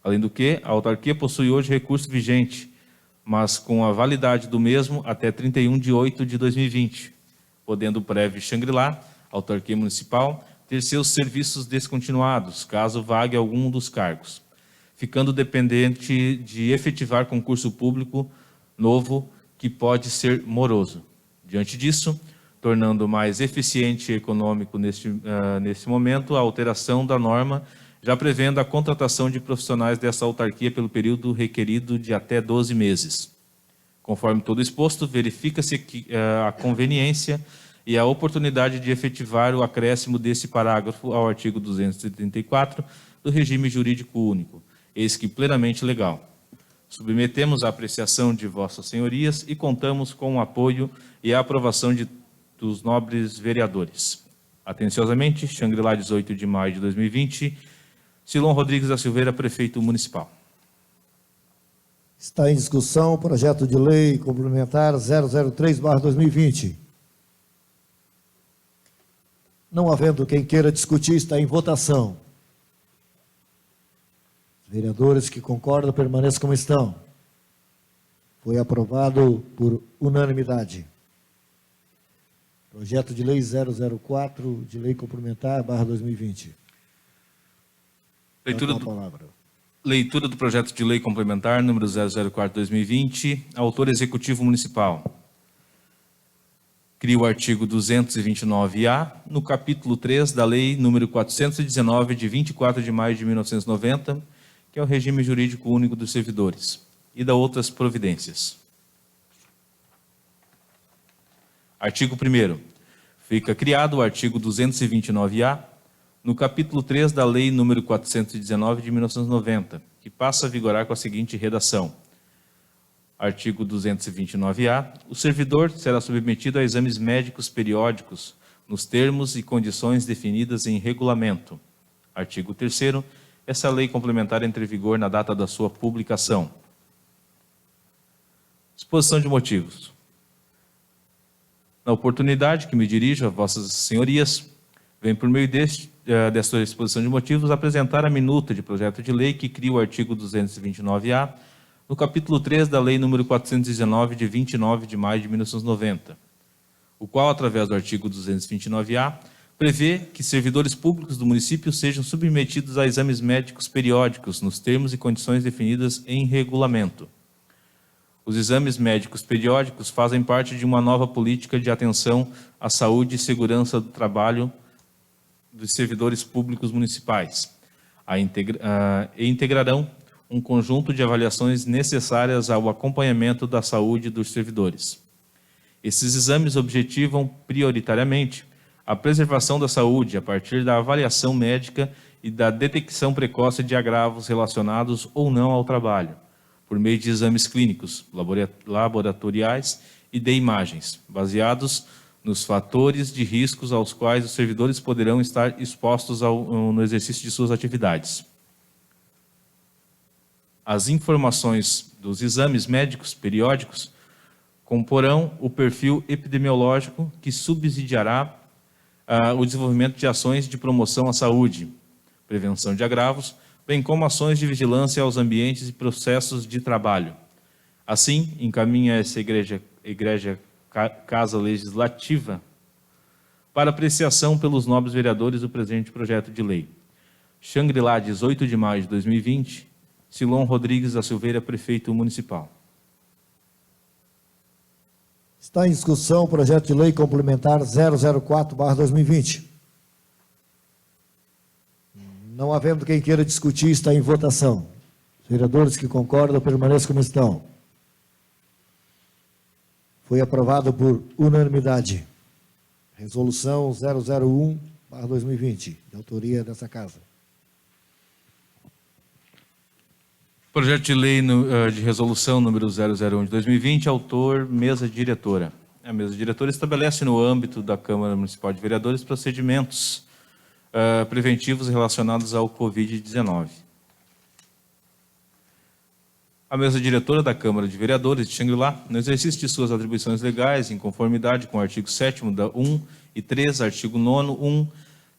Além do que, a autarquia possui hoje recurso vigente, mas com a validade do mesmo até 31 de 8 de 2020, podendo o PREV Xangri-Lá, autarquia municipal, ter seus serviços descontinuados, caso vague algum dos cargos, ficando dependente de efetivar concurso público novo, que pode ser moroso. Diante disso, tornando mais eficiente e econômico nesse momento a alteração da norma, já prevendo a contratação de profissionais dessa autarquia pelo período requerido de até 12 meses. Conforme todo exposto, verifica-se a conveniência e a oportunidade de efetivar o acréscimo desse parágrafo ao artigo 234 do regime jurídico único, eis que plenamente legal. Submetemos à apreciação de vossas senhorias e contamos com o apoio e a aprovação dos nobres vereadores. Atenciosamente, Xangri-Lá, 18 de maio de 2020, Silon Rodrigues da Silveira, prefeito municipal. Está em discussão o projeto de lei complementar 003/2020. Não havendo quem queira discutir, está em votação. Os vereadores que concordam permaneçam como estão. Foi aprovado por unanimidade. Projeto de lei 004, de lei complementar, /2020. Leitura do projeto de lei complementar número 004/2020, autor executivo municipal. Cria o artigo 229-A, no capítulo 3 da lei número 419, de 24 de maio de 1990, que é o regime jurídico único dos servidores, e da outras providências. Artigo 1º. Fica criado o artigo 229-A, no capítulo 3 da Lei nº 419 de 1990, que passa a vigorar com a seguinte redação. Artigo 229-A. O servidor será submetido a exames médicos periódicos, nos termos e condições definidas em regulamento. Artigo 3º. Essa lei complementar entra em vigor na data da sua publicação. Exposição de motivos. Na oportunidade que me dirijo a vossas senhorias, venho por meio desta exposição de motivos apresentar a minuta de projeto de lei que cria o artigo 229-A, no capítulo 3 da Lei nº 419, de 29 de maio de 1990, o qual, através do artigo 229-A, prevê que servidores públicos do município sejam submetidos a exames médicos periódicos, nos termos e condições definidas em regulamento. Os exames médicos periódicos fazem parte de uma nova política de atenção à saúde e segurança do trabalho dos servidores públicos municipais, e integrarão um conjunto de avaliações necessárias ao acompanhamento da saúde dos servidores. Esses exames objetivam, prioritariamente, a preservação da saúde a partir da avaliação médica e da detecção precoce de agravos relacionados ou não ao trabalho, por meio de exames clínicos, laboratoriais e de imagens, baseados nos fatores de riscos aos quais os servidores poderão estar expostos no exercício de suas atividades. As informações dos exames médicos periódicos comporão o perfil epidemiológico que subsidiará o desenvolvimento de ações de promoção à saúde, prevenção de agravos, bem como ações de vigilância aos ambientes e processos de trabalho. Assim, encaminha essa Igreja Casa Legislativa para apreciação pelos nobres vereadores o presente projeto de lei. Xangri-Lá, 18 de maio de 2020, Silon Rodrigues da Silveira, Prefeito Municipal. Está em discussão o projeto de lei complementar 004/2020. Não havendo quem queira discutir, está em votação. Os vereadores que concordam, permaneçam como estão. Foi aprovado por unanimidade. Resolução 001/2020, de autoria dessa casa. Projeto de lei de resolução número 001 de 2020, autor, mesa diretora. A mesa diretora estabelece no âmbito da Câmara Municipal de Vereadores procedimentos preventivos relacionados ao Covid-19. A mesa diretora da Câmara de Vereadores de Xangri-Lá, no exercício de suas atribuições legais, em conformidade com o artigo 7º da 1 e 3, artigo 9º, 1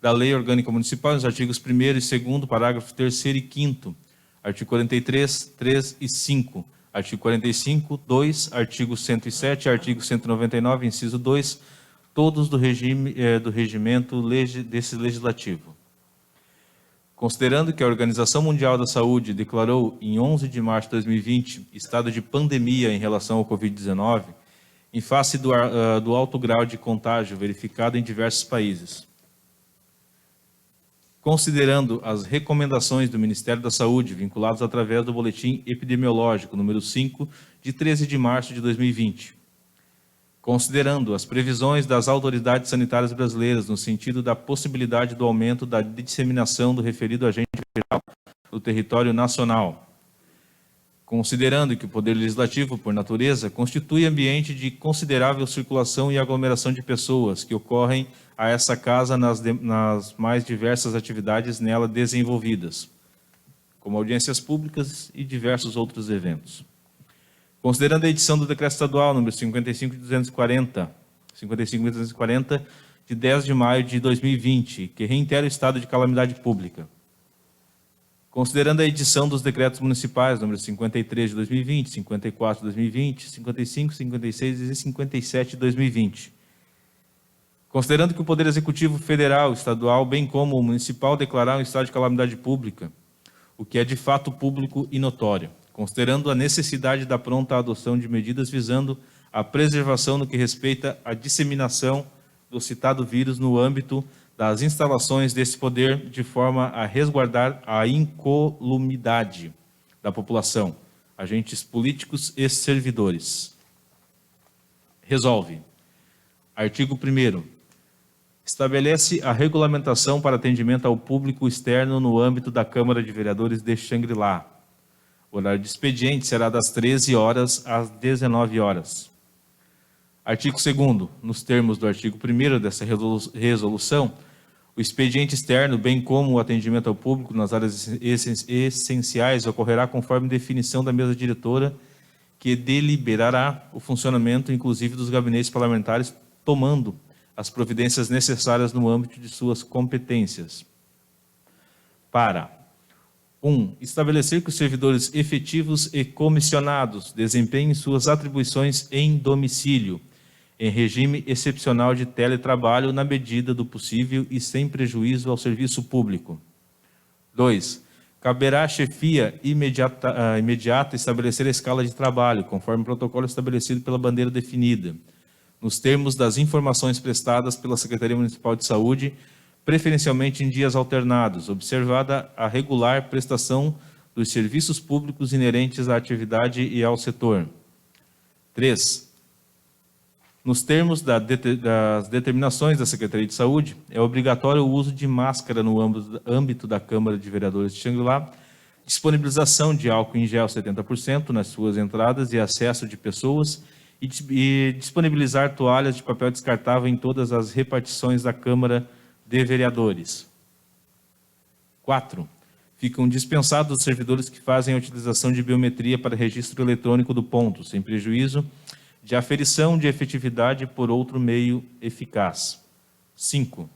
da Lei Orgânica Municipal, os artigos 1º e 2º, parágrafo 3º e 5º, artigo 43, 3 e 5, artigo 45, 2, artigo 107, artigo 199, inciso 2, todos do regimento desse legislativo. Considerando que a Organização Mundial da Saúde declarou em 11 de março de 2020 estado de pandemia em relação ao Covid-19, em face do alto grau de contágio verificado em diversos países. Considerando as recomendações do Ministério da Saúde, vinculadas através do Boletim Epidemiológico número 5, de 13 de março de 2020. Considerando as previsões das autoridades sanitárias brasileiras no sentido da possibilidade do aumento da disseminação do referido agente viral no território nacional. Considerando que o Poder Legislativo, por natureza, constitui ambiente de considerável circulação e aglomeração de pessoas que ocorrem a essa casa nas mais diversas atividades nela desenvolvidas, como audiências públicas e diversos outros eventos. Considerando a edição do Decreto Estadual número 55.240, de 10 de maio de 2020, que reitera o estado de calamidade pública. Considerando a edição dos decretos municipais número 53 de 2020, 54 de 2020, 55, 56 e 57 de 2020. Considerando que o Poder Executivo Federal, Estadual, bem como o Municipal, declararam o estado de calamidade pública, o que é de fato público e notório. Considerando a necessidade da pronta adoção de medidas visando a preservação no que respeita à disseminação do citado vírus no âmbito das instalações desse poder, de forma a resguardar a incolumidade da população, agentes políticos e servidores. Resolve. Artigo 1º. Estabelece a regulamentação para atendimento ao público externo no âmbito da Câmara de Vereadores de Xangri-Lá. O horário de expediente será das 13 horas às 19 horas. Artigo 2º. Nos termos do artigo 1º dessa resolução, o expediente externo, bem como o atendimento ao público nas áreas essenciais, ocorrerá conforme definição da mesa diretora, que deliberará o funcionamento, inclusive, dos gabinetes parlamentares, tomando as providências necessárias no âmbito de suas competências. Para 1. Estabelecer que os servidores efetivos e comissionados desempenhem suas atribuições em domicílio, em regime excepcional de teletrabalho, na medida do possível e sem prejuízo ao serviço público. 2. Caberá à chefia imediata estabelecer a escala de trabalho, conforme o protocolo estabelecido pela bandeira definida, nos termos das informações prestadas pela Secretaria Municipal de Saúde, preferencialmente em dias alternados, observada a regular prestação dos serviços públicos inerentes à atividade e ao setor. 3. Nos termos das determinações da Secretaria de Saúde, é obrigatório o uso de máscara no âmbito da Câmara de Vereadores de Xangri-Lá, disponibilização de álcool em gel 70% nas suas entradas e acesso de pessoas e disponibilizar toalhas de papel descartável em todas as repartições da Câmara de Vereadores. 4. Ficam dispensados os servidores que fazem a utilização de biometria para registro eletrônico do ponto, sem prejuízo de aferição de efetividade por outro meio eficaz. 5.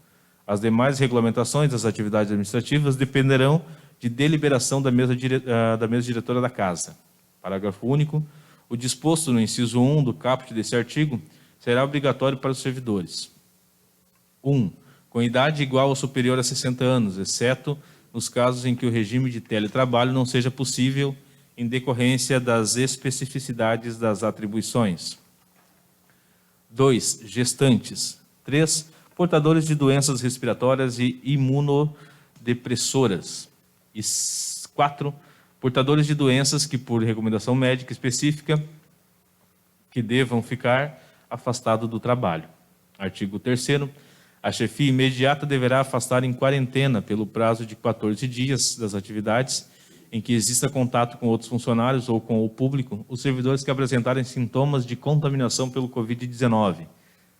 As demais regulamentações das atividades administrativas dependerão de deliberação da mesa diretora da Casa. Parágrafo único. O disposto no inciso 1 do caput desse artigo será obrigatório para os servidores. 1. Com idade igual ou superior a 60 anos, exceto nos casos em que o regime de teletrabalho não seja possível em decorrência das especificidades das atribuições. 2. Gestantes. 3. Portadores de doenças respiratórias e imunodepressoras. E 4. Portadores de doenças que, por recomendação médica específica, que devam ficar afastados do trabalho. Artigo 3º. A chefia imediata deverá afastar em quarentena, pelo prazo de 14 dias das atividades em que exista contato com outros funcionários ou com o público, os servidores que apresentarem sintomas de contaminação pelo Covid-19,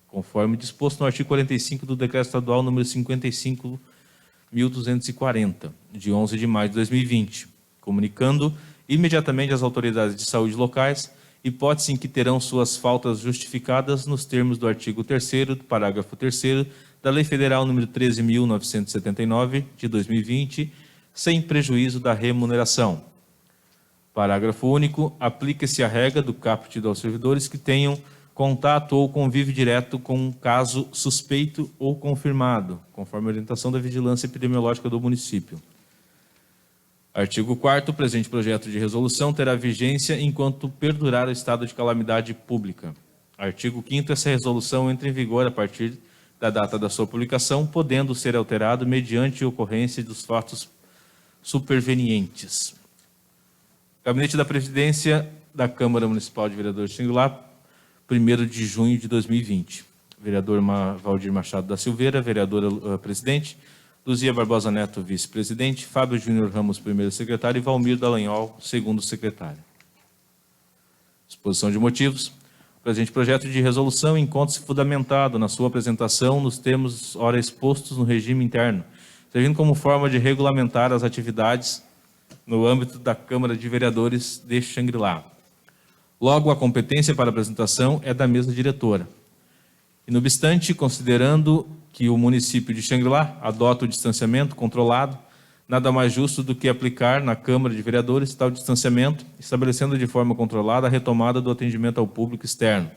conforme disposto no artigo 45 do Decreto Estadual número 55.240, de 11 de maio de 2020, comunicando imediatamente às autoridades de saúde locais hipótese em que terão suas faltas justificadas nos termos do artigo 3º, parágrafo 3º, da Lei Federal número 13.979, de 2020, sem prejuízo da remuneração. Parágrafo único. Aplica-se a regra do caput aos servidores que tenham contato ou convívio direto com um caso suspeito ou confirmado, conforme a orientação da vigilância epidemiológica do município. Artigo 4º. O presente projeto de resolução terá vigência enquanto perdurar o estado de calamidade pública. Artigo 5º. Essa resolução entra em vigor a partir da data da sua publicação, podendo ser alterado mediante ocorrência dos fatos supervenientes. Gabinete da Presidência da Câmara Municipal de Vereadores de Xangri-Lá, 1º de junho de 2020. Vereador Valdir Machado da Silveira, vereadora presidente. Luzia Barbosa Neto, vice-presidente. Fábio Júnior Ramos, primeiro secretário. E Valmir Dallagnol, segundo secretário. Exposição de motivos. O presente projeto de resolução encontra-se fundamentado na sua apresentação nos termos ora expostos no regime interno, servindo como forma de regulamentar as atividades no âmbito da Câmara de Vereadores de Xangri-Lá. Logo, a competência para apresentação é da mesa diretora. E, não obstante, considerando que o município de Xangri-Lá adota o distanciamento controlado, nada mais justo do que aplicar na Câmara de Vereadores tal distanciamento, estabelecendo de forma controlada a retomada do atendimento ao público externo,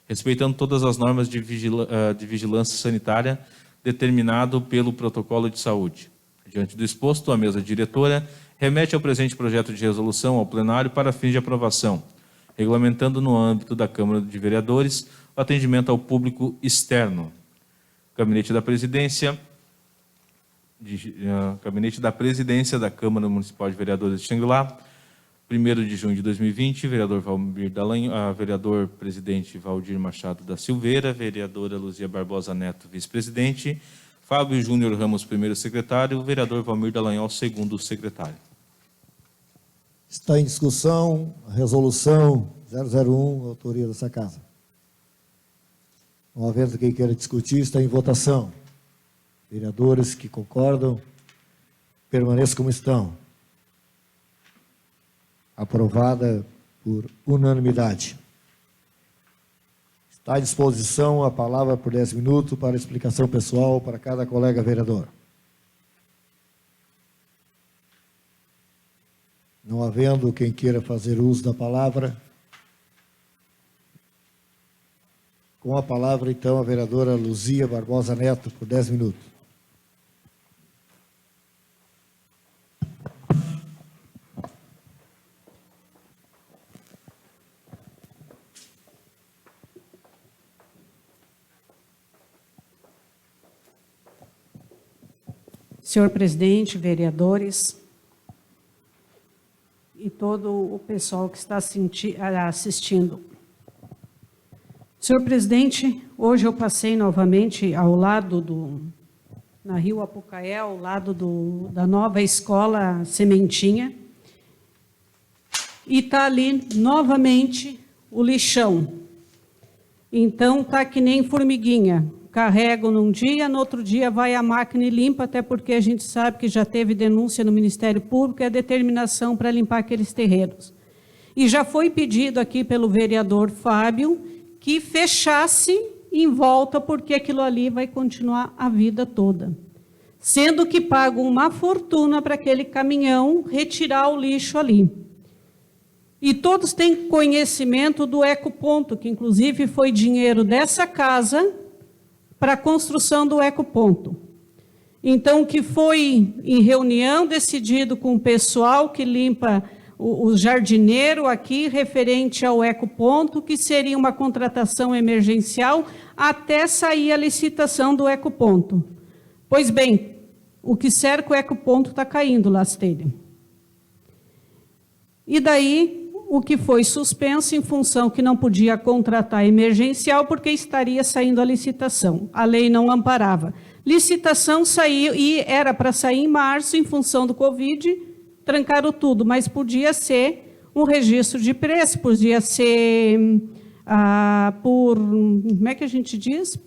respeitando todas as normas de vigilância sanitária determinado pelo protocolo de saúde. Diante do exposto, a mesa diretora remete ao presente projeto de resolução ao plenário para fins de aprovação, regulamentando no âmbito da Câmara de Vereadores o atendimento ao público externo. Gabinete da Presidência da Câmara Municipal de Vereadores de Xangri-Lá, 1º de junho de 2020, vereador Valmir Dallagnol, vereador presidente Valdir Machado da Silveira, vereadora Luzia Barbosa Neto, vice-presidente, Fábio Júnior Ramos, primeiro secretário, vereador Valmir Dallagnol, segundo secretário. Está em discussão a resolução 001, autoria dessa casa. Não havendo quem queira discutir, está em votação. Vereadores que concordam, permaneçam como estão. Aprovada por unanimidade. Está à disposição a palavra por 10 minutos para explicação pessoal para cada colega vereador. Não havendo quem queira fazer uso da palavra, com a palavra, então, a vereadora Luzia Barbosa Neto, por 10 minutos. Senhor presidente, vereadores e todo o pessoal que está assistindo. Senhor presidente, hoje eu passei novamente ao lado na Rio Apucaé, ao lado da nova escola Sementinha, e está ali novamente o lixão. Então, tá que nem formiguinha. Carrego num dia, no outro dia vai a máquina e limpa, até porque a gente sabe que já teve denúncia no Ministério Público e a determinação para limpar aqueles terrenos. E já foi pedido aqui pelo vereador Fábio que fechasse em volta, porque aquilo ali vai continuar a vida toda. Sendo que pagam uma fortuna para aquele caminhão retirar o lixo ali. E todos têm conhecimento do ecoponto, que inclusive foi dinheiro dessa casa para a construção do ecoponto. Então, que foi em reunião decidido com o pessoal que limpa o jardineiro aqui, referente ao ecoponto, que seria uma contratação emergencial até sair a licitação do ecoponto. Pois bem, o que cerca o ecoponto está caindo, Lastelha. E daí, o que foi suspenso em função que não podia contratar emergencial, porque estaria saindo a licitação. A lei não amparava. Licitação saiu, e era para sair em março, em função do Covid, trancaram tudo, mas podia ser um registro de preço, podia ser por... Como é que a gente diz?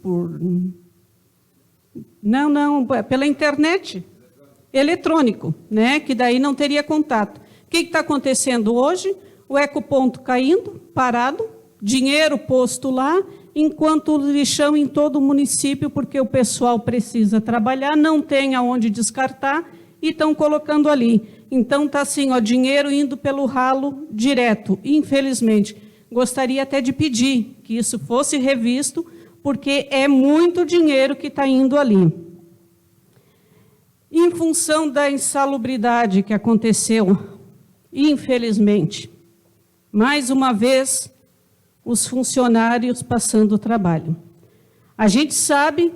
Não, pela internet. Eletrônico, né? Que daí não teria contato. O que está acontecendo hoje? O ecoponto caindo, parado, dinheiro posto lá, enquanto o lixão em todo o município, porque o pessoal precisa trabalhar, não tem aonde descartar e estão colocando ali. Então está assim, ó, dinheiro indo pelo ralo direto. Infelizmente, gostaria até de pedir que isso fosse revisto, porque é muito dinheiro que está indo ali. Em função da insalubridade que aconteceu, infelizmente, mais uma vez, os funcionários passando o trabalho. A gente sabe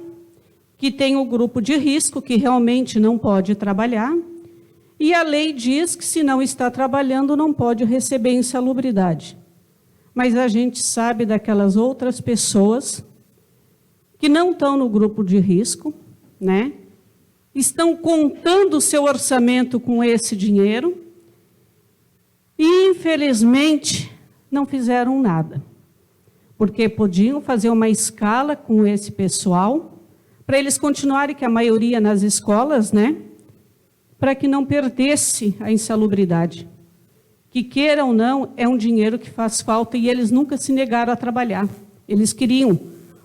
que tem o grupo de risco, que realmente não pode trabalhar, e a lei diz que se não está trabalhando, não pode receber insalubridade. Mas a gente sabe daquelas outras pessoas que não estão no grupo de risco, né? Estão contando o seu orçamento com esse dinheiro, e, infelizmente, não fizeram nada, porque podiam fazer uma escala com esse pessoal, para eles continuarem, que a maioria nas escolas, né, para que não perdesse a insalubridade. Que queira ou não, é um dinheiro que faz falta, e eles nunca se negaram a trabalhar. Eles queriam,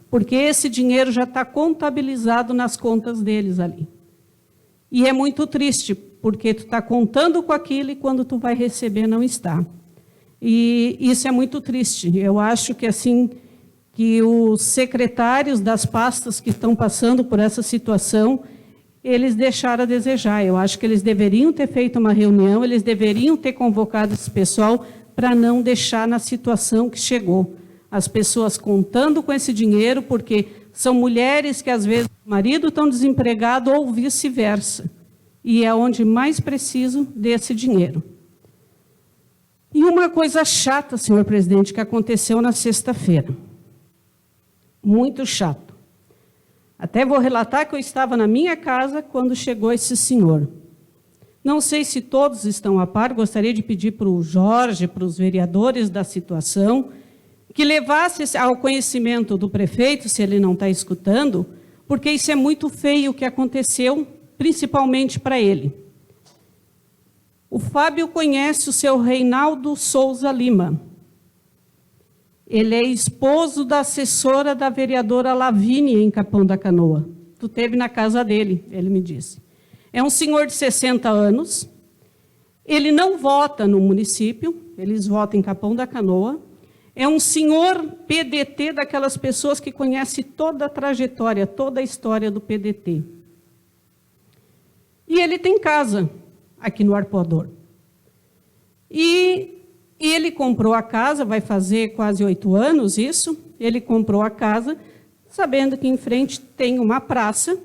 porque esse dinheiro já está contabilizado nas contas deles ali. E é muito triste, porque tu está contando com aquilo e quando tu vai receber não está. E isso é muito triste. Eu acho que assim, que os secretários das pastas que estão passando por essa situação, eles deixaram a desejar. Eu acho que eles deveriam ter feito uma reunião, eles deveriam ter convocado esse pessoal para não deixar na situação que chegou. As pessoas contando com esse dinheiro, porque são mulheres que às vezes o marido estão desempregado ou vice-versa. E é onde mais preciso desse dinheiro. E uma coisa chata, senhor presidente, que aconteceu na sexta-feira. Muito chato. Até vou relatar que eu estava na minha casa quando chegou esse senhor. Não sei se todos estão a par, gostaria de pedir para o Jorge, para os vereadores da situação, que levasse ao conhecimento do prefeito, se ele não está escutando, porque isso é muito feio o que aconteceu, principalmente para ele. O Fábio conhece o seu Reinaldo Souza Lima. Ele é esposo da assessora da vereadora Lavínia, em Capão da Canoa. Tu esteve na casa dele, ele me disse. É um senhor de 60 anos. Ele não vota no município, eles votam em Capão da Canoa. É um senhor PDT, daquelas pessoas que conhecem toda a trajetória, toda a história do PDT. E ele tem casa aqui no Arpoador. E ele comprou a casa, vai fazer quase 8 anos isso, ele comprou a casa, sabendo que em frente tem uma praça,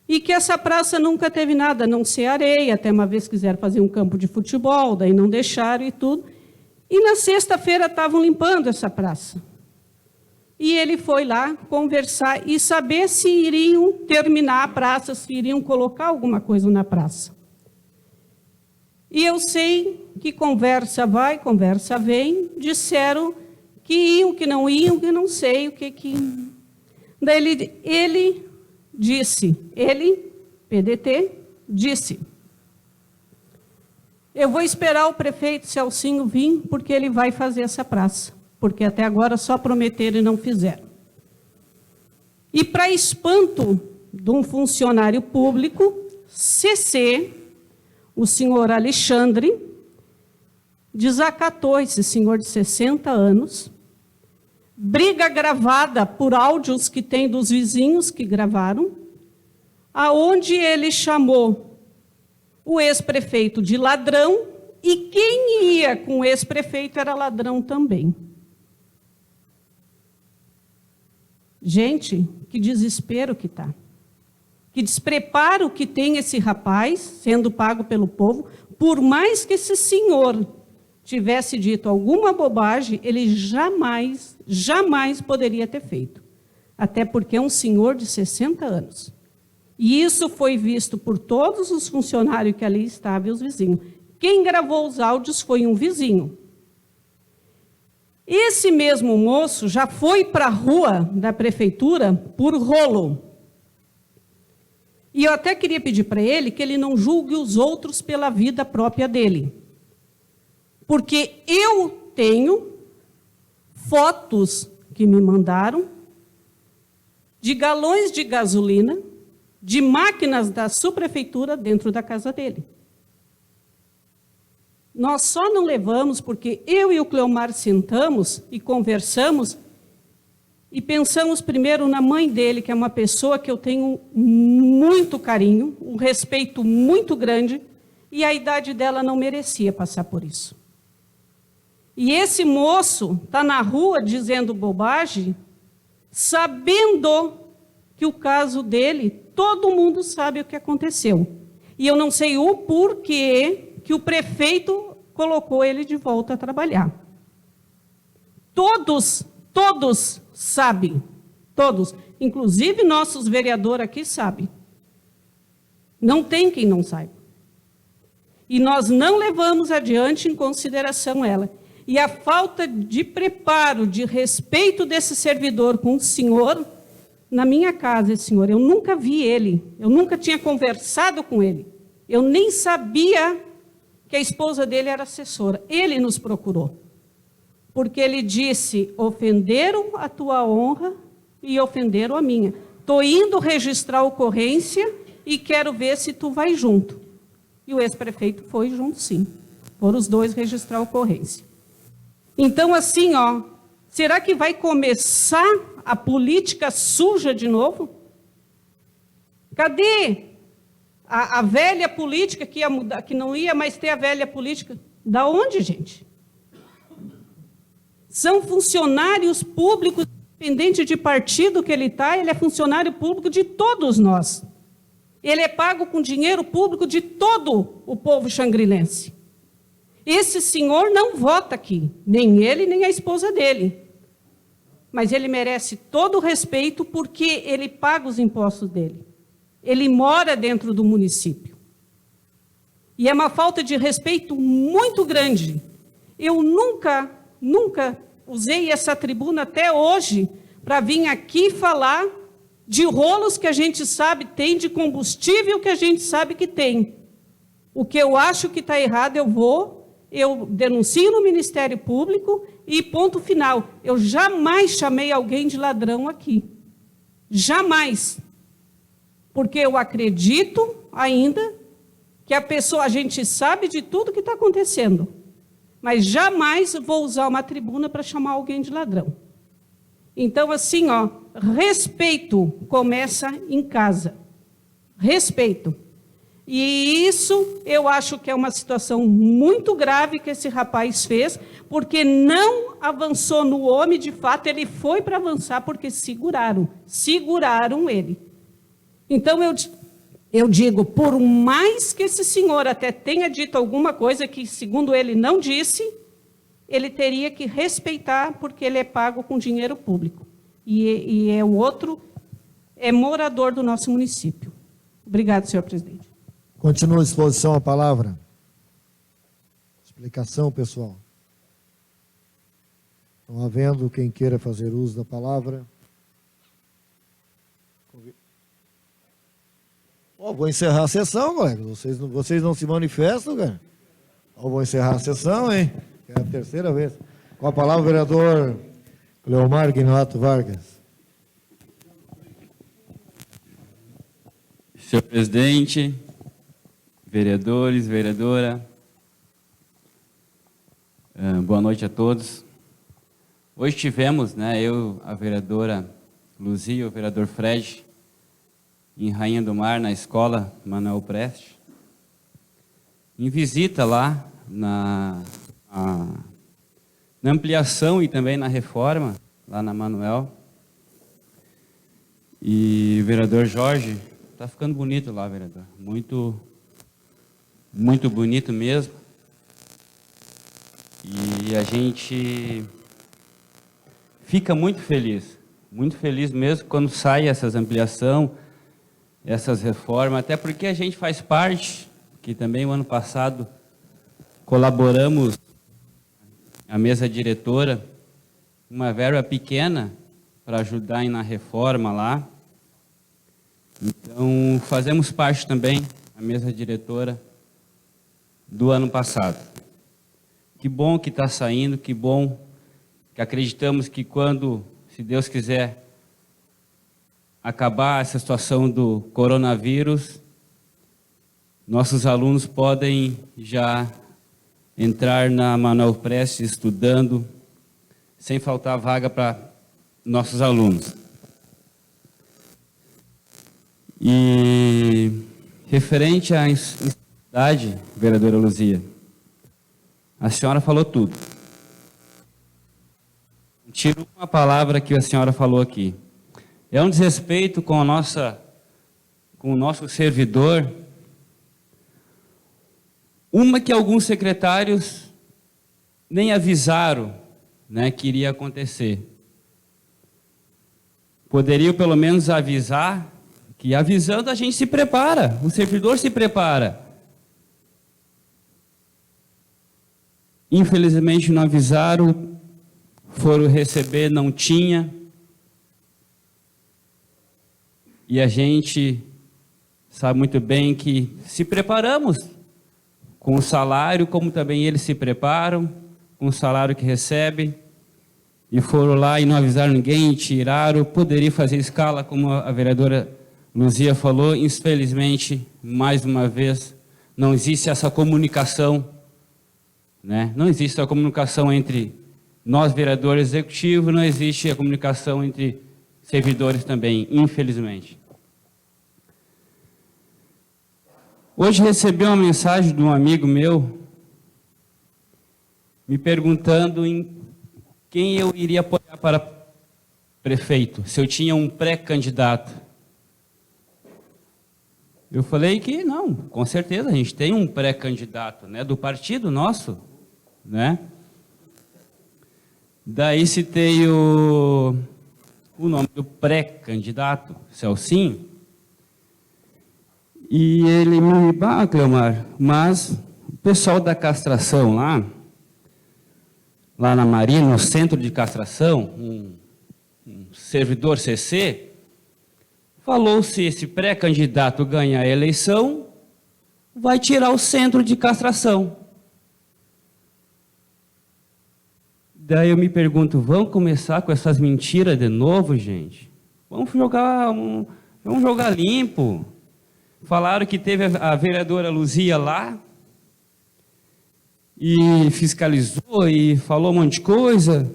e que essa praça nunca teve nada, a não ser areia, até uma vez quiseram fazer um campo de futebol, daí não deixaram e tudo. E na sexta-feira estavam limpando essa praça. E ele foi lá conversar e saber se iriam terminar a praça, se iriam colocar alguma coisa na praça. E eu sei que conversa vai, conversa vem, disseram que iam, que não iam, que não sei o que... Daí ele disse, PDT, disse: eu vou esperar o prefeito Celcinho vir, porque ele vai fazer essa praça, porque até agora só prometeram e não fizeram. E para espanto de um funcionário público, CC, o senhor Alexandre, desacatou esse senhor de 60 anos, briga gravada por áudios que tem dos vizinhos que gravaram, aonde ele chamou o ex-prefeito de ladrão, e quem ia com o ex-prefeito era ladrão também. Gente, que desespero que está. Que despreparo que tem esse rapaz, sendo pago pelo povo. Por mais que esse senhor tivesse dito alguma bobagem, ele jamais, jamais poderia ter feito. Até porque é um senhor de 60 anos. E isso foi visto por todos os funcionários que ali estavam e os vizinhos. Quem gravou os áudios foi um vizinho. Esse mesmo moço já foi para a rua da prefeitura por rolo. E eu até queria pedir para ele que ele não julgue os outros pela vida própria dele. Porque eu tenho fotos que me mandaram de galões de gasolina, de máquinas da subprefeitura dentro da casa dele. Nós só não levamos porque eu e o Cleomar sentamos e conversamos e pensamos primeiro na mãe dele, que é uma pessoa que eu tenho muito carinho, um respeito muito grande, e a idade dela não merecia passar por isso. E esse moço está na rua dizendo bobagem, sabendo que o caso dele, todo mundo sabe o que aconteceu. E eu não sei o porquê que o prefeito colocou ele de volta a trabalhar. Todos sabem, todos, inclusive nossos vereadores aqui sabem. Não tem quem não saiba. E nós não levamos adiante em consideração ela. E a falta de preparo, de respeito desse servidor com o senhor, na minha casa, esse senhor, eu nunca vi ele, eu nunca tinha conversado com ele, eu nem sabia que a esposa dele era assessora. Ele nos procurou, porque ele disse: ofenderam a tua honra e ofenderam a minha. Estou indo registrar a ocorrência e quero ver se tu vai junto. E o ex-prefeito foi junto, sim. Foram os dois registrar a ocorrência. Então, assim, será que vai começar a política suja de novo? Cadê a velha política que ia mudar, que não ia mais ter a velha política? Da onde, gente? São funcionários públicos, independente de partido que ele está, ele é funcionário público de todos nós. Ele é pago com dinheiro público de todo o povo xangrilense. Esse senhor não vota aqui, nem ele, nem a esposa dele. Mas ele merece todo o respeito porque ele paga os impostos dele. Ele mora dentro do município. E é uma falta de respeito muito grande. Eu nunca usei essa tribuna até hoje para vir aqui falar de rolos que a gente sabe tem, de combustível que a gente sabe que tem. O que eu acho que está errado, eu denuncio no Ministério Público e ponto final. Eu jamais chamei alguém de ladrão aqui. Jamais. Porque eu acredito ainda que a gente sabe de tudo que está acontecendo. Mas jamais vou usar uma tribuna para chamar alguém de ladrão. Então, assim, respeito começa em casa. Respeito. E isso eu acho que é uma situação muito grave que esse rapaz fez, porque não avançou no homem, de fato, ele foi para avançar porque seguraram ele. Então eu digo, por mais que esse senhor até tenha dito alguma coisa que, segundo ele, não disse, ele teria que respeitar porque ele é pago com dinheiro público. E o outro é morador do nosso município. Obrigado, senhor presidente. Continua a exposição a palavra. Explicação, pessoal. Não havendo quem queira fazer uso da palavra. Vou encerrar a sessão, colega. Vocês não se manifestam, cara? Vou encerrar a sessão, hein? É a terceira vez. Com a palavra, o vereador Cleomar Guinato Vargas. Senhor presidente, vereadores, vereadora, boa noite a todos. Hoje tivemos, eu, a vereadora Luzia, o vereador Fred, em Rainha do Mar, na escola Manuel Prestes, em visita lá na ampliação e também na reforma, lá na Manuel. E o vereador Jorge, está ficando bonito lá, vereador, muito bonito mesmo. E a gente fica muito feliz mesmo quando sai essas ampliações, essas reformas, até porque a gente faz parte, que também o ano passado colaboramos, a mesa diretora, uma verba pequena para ajudar na reforma lá. Então, fazemos parte também, a mesa diretora, do ano passado. Que bom que está saindo, que bom que acreditamos que quando, se Deus quiser, acabar essa situação do coronavírus, nossos alunos podem já entrar na Manuel Prestes estudando, sem faltar vaga para nossos alunos. E referente à insalubridade, vereadora Luzia, a senhora falou tudo. Tiro uma palavra que a senhora falou aqui. É um desrespeito com o nosso servidor, uma que alguns secretários nem avisaram, que iria acontecer. Poderiam pelo menos avisar, que avisando a gente se prepara, o servidor se prepara. Infelizmente não avisaram, foram receber, não tinha. E a gente sabe muito bem que se preparamos com o salário, como também eles se preparam, com o salário que recebem, e foram lá e não avisaram ninguém, tiraram, poderia fazer escala, como a vereadora Luzia falou, infelizmente, mais uma vez, não existe essa comunicação, não existe a comunicação entre nós, vereadores executivos, não existe a comunicação entre servidores também, infelizmente. Hoje recebi uma mensagem de um amigo meu, me perguntando em quem eu iria apoiar para prefeito, se eu tinha um pré-candidato. Eu falei que não, com certeza, a gente tem um pré-candidato, do partido nosso, Daí citei o nome do pré-candidato, Celcinho, e ele me disse, Cleomar, mas o pessoal da castração lá na Marina, no centro de castração, um servidor CC, falou se esse pré-candidato ganhar a eleição, vai tirar o centro de castração. Daí eu me pergunto, vamos começar com essas mentiras de novo, gente? Vamos jogar limpo. Falaram que teve a vereadora Luzia lá e fiscalizou e falou um monte de coisa.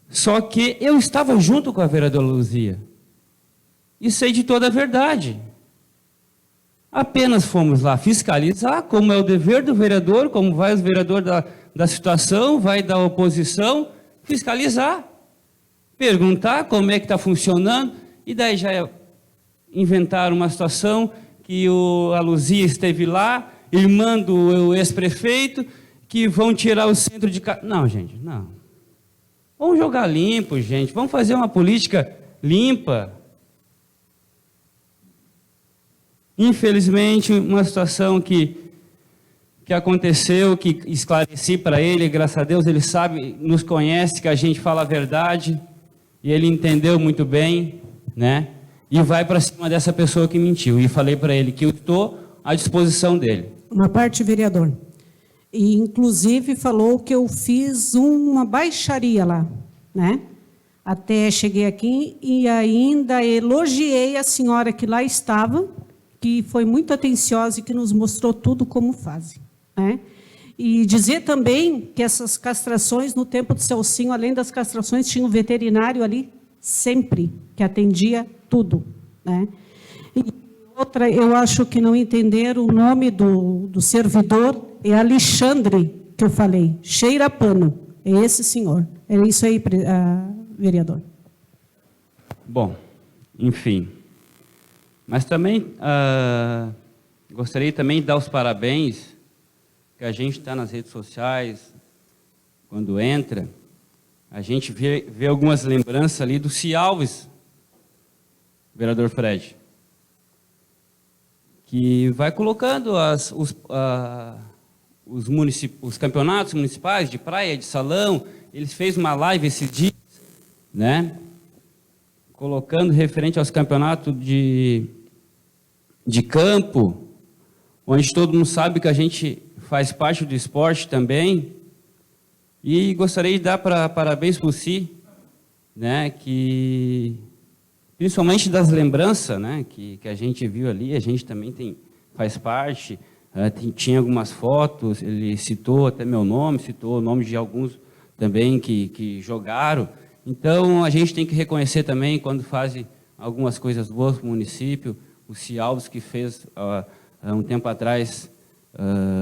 Só que eu estava junto com a vereadora Luzia e sei de toda a verdade. Apenas fomos lá fiscalizar, como é o dever do vereador, como vai os vereadores da situação, vai da oposição, fiscalizar, perguntar como é que está funcionando, e daí já inventaram uma situação que a Luzia esteve lá, irmã do ex-prefeito, que vão tirar o centro de... Não, gente, não. Vamos jogar limpo, gente, vamos fazer uma política limpa. Infelizmente, uma situação que que aconteceu, que esclareci para ele, graças a Deus, ele sabe, nos conhece, que a gente fala a verdade, e ele entendeu muito bem, né? E vai para cima dessa pessoa que mentiu. E falei para ele que eu estou à disposição dele. Uma parte, vereador. E, inclusive, falou que eu fiz uma baixaria lá, né? Até cheguei aqui e ainda elogiei a senhora que lá estava, que foi muito atenciosa e que nos mostrou tudo como fazem, né? E dizer também que essas castrações, no tempo do Celcinho, além das castrações, tinha um veterinário ali sempre, que atendia tudo, né? E outra, eu acho que não entenderam o nome do servidor, é Alexandre, que eu falei, cheira pano, é esse senhor. É isso aí, vereador. Bom, enfim. Mas também gostaria também de dar os parabéns, que a gente está nas redes sociais, quando entra, a gente vê algumas lembranças ali do Cialves, vereador Fred, que vai colocando os campeonatos municipais de praia, de salão. Ele fez uma live esse dia, né? Colocando referente aos campeonatos de campo, onde todo mundo sabe que a gente faz parte do esporte também. E gostaria de dar parabéns para o Si, né? Que principalmente das lembranças, né? Que a gente viu ali, a gente também faz parte. Tinha algumas fotos, ele citou até meu nome, citou o nome de alguns também que jogaram. Então, a gente tem que reconhecer também, quando fazem algumas coisas boas para o município, o Cialves, que fez, há um tempo atrás,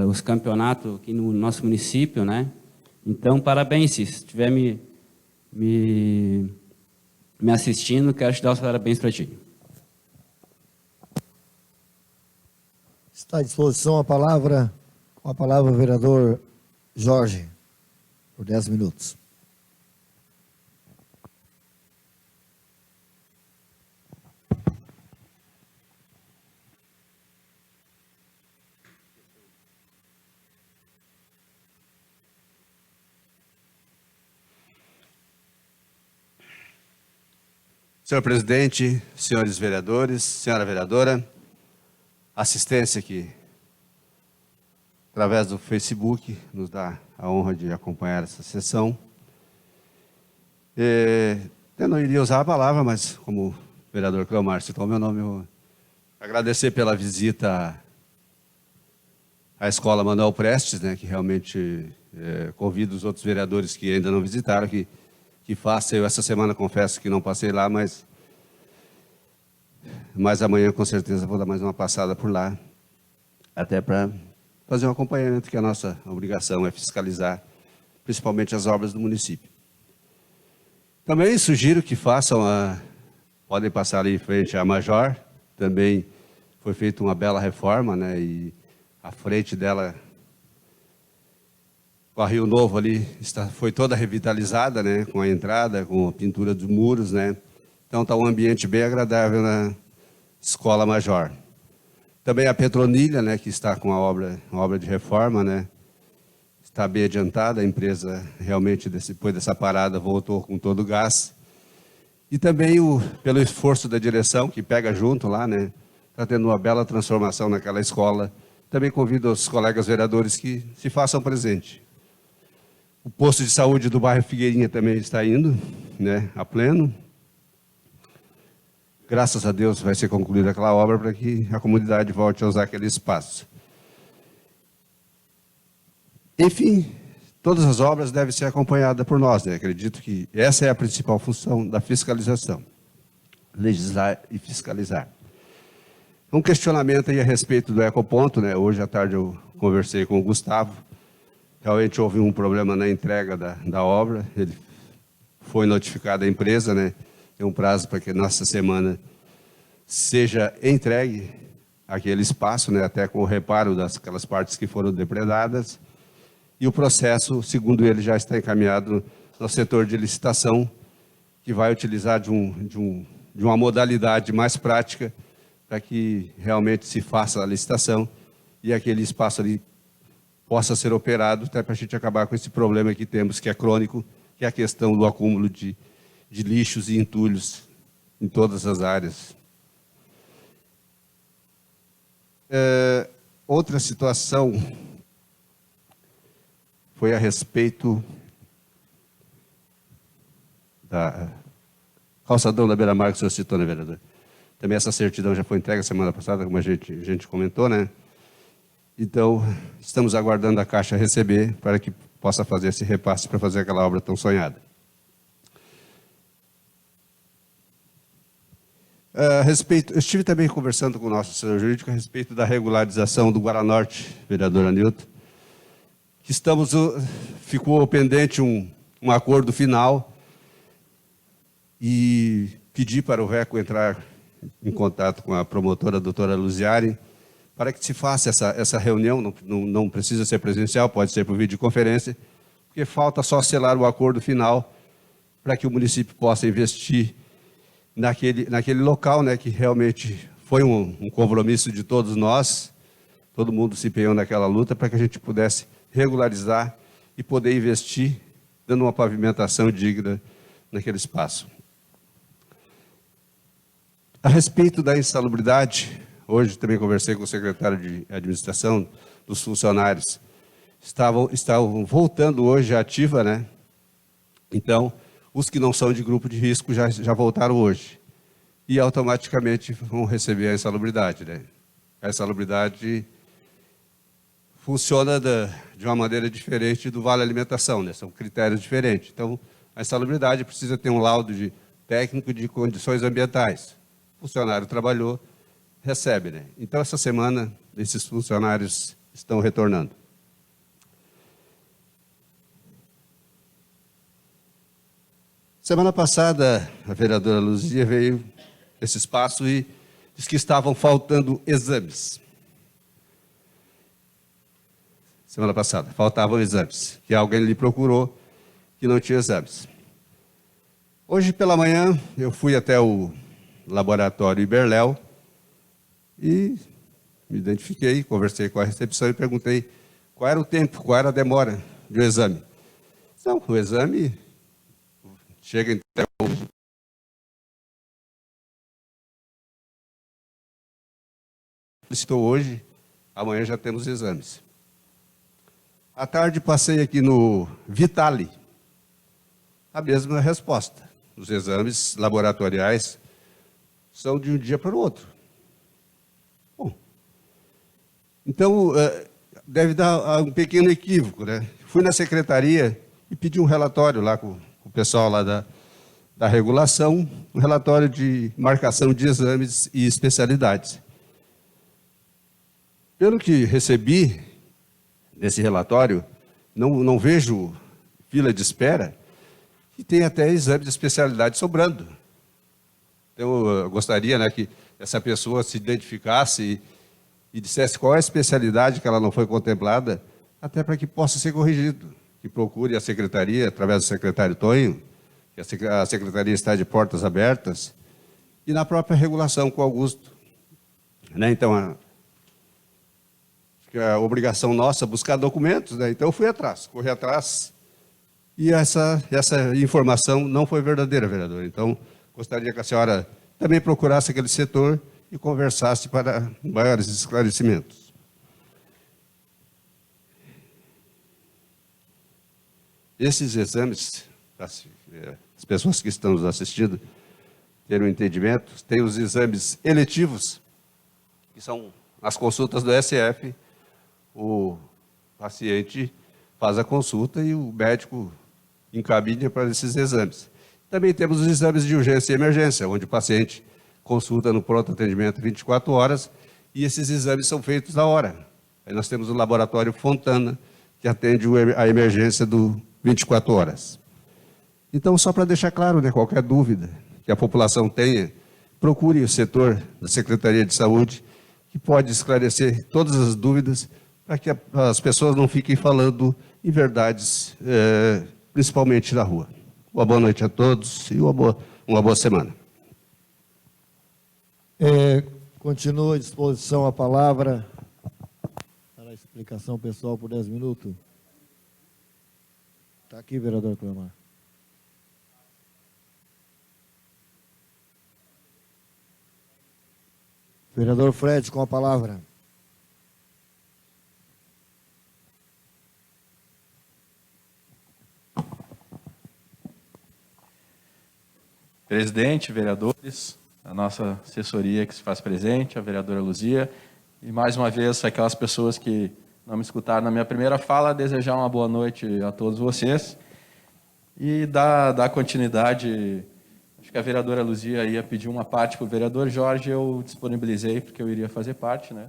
os campeonatos aqui no nosso município, né? Então, parabéns, se estiver me assistindo, quero te dar os parabéns para ti. Está à disposição com a palavra o vereador Jorge, por 10 minutos. Senhor presidente, senhores vereadores, senhora vereadora, assistência que, através do Facebook, nos dá a honra de acompanhar essa sessão. Eu não iria usar a palavra, mas como o vereador Cleomar citou meu nome, eu vou agradecer pela visita à Escola Manuel Prestes, né, que realmente convido os outros vereadores que ainda não visitaram, que façam. Eu essa semana confesso que não passei lá, mas amanhã com certeza vou dar mais uma passada por lá, até para fazer um acompanhamento, que a nossa obrigação é fiscalizar, principalmente as obras do município. Também sugiro que façam podem passar ali em frente à Major, também foi feita uma bela reforma, né, e a frente dela, com a Rio Novo ali, foi toda revitalizada, né, com a entrada, com a pintura dos muros, né. Então está um ambiente bem agradável na Escola Major. Também a Petronilha, né, que está com uma obra de reforma, né, está bem adiantada. A empresa realmente, depois dessa parada, voltou com todo o gás. E também pelo esforço da direção, que pega junto lá, né, está tendo uma bela transformação naquela escola. Também convido os colegas vereadores que se façam presente. O posto de saúde do bairro Figueirinha também está indo, né, a pleno. Graças a Deus vai ser concluída aquela obra para que a comunidade volte a usar aquele espaço. Enfim, todas as obras devem ser acompanhadas por nós, né? Acredito que essa é a principal função da fiscalização, legislar e fiscalizar. Um questionamento aí a respeito do ecoponto, né? Hoje à tarde eu conversei com o Gustavo. Realmente houve um problema na entrega da obra. Ele foi notificado à empresa, né? Tem um prazo para que nessa semana seja entregue aquele espaço, né? Até com o reparo daquelas partes que foram depredadas. E o processo, segundo ele, já está encaminhado no setor de licitação, que vai utilizar de uma modalidade mais prática para que realmente se faça a licitação e aquele espaço ali possa ser operado, até para a gente acabar com esse problema que temos, que é crônico, que é a questão do acúmulo de lixos e entulhos em todas as áreas. Outra situação foi a respeito da calçadão da Beira-Mar, que o senhor citou, né, vereador? Também essa certidão já foi entregue semana passada, como a gente comentou, né? Então, estamos aguardando a Caixa receber para que possa fazer esse repasse para fazer aquela obra tão sonhada. Eu estive também conversando com o nosso assessor jurídico a respeito da regularização do Guaranorte, vereador Anilton, que ficou pendente um acordo final e pedi para o RECO entrar em contato com a promotora, a doutora Luziari, para que se faça essa reunião, não precisa ser presencial, pode ser por videoconferência, porque falta só selar o acordo final para que o município possa investir naquele local, né, que realmente foi um compromisso de todos nós, todo mundo se empenhou naquela luta para que a gente pudesse regularizar e poder investir, dando uma pavimentação digna naquele espaço. A respeito da insalubridade, hoje também conversei com o secretário de administração dos funcionários, estavam voltando hoje à ativa, né? Então, os que não são de grupo de risco já voltaram hoje. E automaticamente vão receber a insalubridade, né? A insalubridade funciona de uma maneira diferente do Vale Alimentação, né? São critérios diferentes. Então, a insalubridade precisa ter um laudo técnico de condições ambientais. O funcionário trabalhou, recebe, né? Então, essa semana, esses funcionários estão retornando. Semana passada, a vereadora Luzia veio nesse espaço e disse que estavam faltando exames. Semana passada, faltavam exames, que alguém lhe procurou que não tinha exames. Hoje pela manhã, eu fui até o laboratório Iberléu e me identifiquei, conversei com a recepção e perguntei qual era o tempo, qual era a demora do exame. Então, o exame chega até hoje. Estou hoje, amanhã já temos exames. À tarde passei aqui no Vitale, a mesma resposta. Os exames laboratoriais são de um dia para o outro. Bom, então deve dar um pequeno equívoco, né? Fui na secretaria e pedi um relatório lá com o pessoal lá da regulação, um relatório de marcação de exames e especialidades. Pelo que recebi nesse relatório, não vejo fila de espera e tem até exame de especialidade sobrando. Então, eu gostaria, né, que essa pessoa se identificasse e dissesse qual é a especialidade que ela não foi contemplada, até para que possa ser corrigido. Que procure a secretaria, através do secretário Tonho, que a secretaria está de portas abertas, e na própria regulação com o Augusto. Né? Então, a obrigação nossa é buscar documentos, né? Então eu fui atrás, corri atrás, e essa informação não foi verdadeira, vereador. Então, gostaria que a senhora também procurasse aquele setor e conversasse para maiores esclarecimentos. Esses exames, as pessoas que estão nos assistindo terem um entendimento, tem os exames eletivos, que são as consultas do SF, o paciente faz a consulta e o médico encaminha para esses exames. Também temos os exames de urgência e emergência, onde o paciente consulta no pronto atendimento 24 horas e esses exames são feitos na hora. Aí nós temos o laboratório Fontana, que atende a emergência do 24 horas. Então, só para deixar claro, né, qualquer dúvida que a população tenha, procure o setor da Secretaria de Saúde, que pode esclarecer todas as dúvidas, para que as pessoas não fiquem falando inverdades, principalmente na rua. Uma boa noite a todos e uma boa semana. Continua à disposição a palavra para a explicação pessoal por 10 minutos. Está aqui, vereador Cleomar. Vereador Fred, com a palavra. Presidente, vereadores, a nossa assessoria que se faz presente, a vereadora Luzia, e mais uma vez aquelas pessoas que não me escutaram na minha primeira fala, desejar uma boa noite a todos vocês e dar continuidade. Acho que a vereadora Luzia ia pedir uma parte para o vereador Jorge, eu disponibilizei porque eu iria fazer parte, né?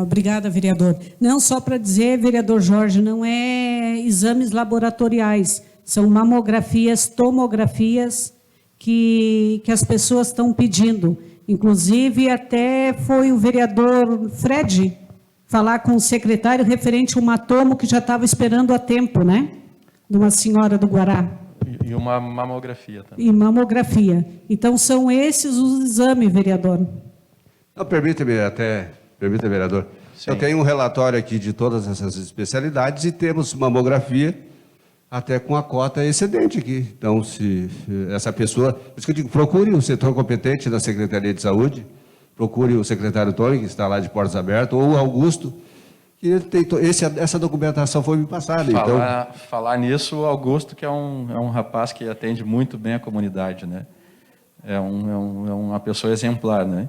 Obrigada, vereador. Não, só para dizer, vereador Jorge, não é exames laboratoriais, são mamografias, tomografias que as pessoas estão pedindo. Inclusive, até foi o vereador Fred falar com o secretário referente a uma tomo que já estava esperando há tempo, né? De uma senhora do Guará. E uma mamografia também. E mamografia. Então, são esses os exames, vereador. Não, permita-me, vereador. Sim. Eu tenho um relatório aqui de todas essas especialidades e temos mamografia até com a cota excedente aqui. Então, se essa pessoa... Por isso que eu digo, procure o setor competente da Secretaria de Saúde, procure o secretário Tony, que está lá de portas abertas, ou o Augusto, que ele tem essa documentação foi me passada. Falar nisso, o Augusto, que é um rapaz que atende muito bem a comunidade, né? É uma pessoa exemplar, né?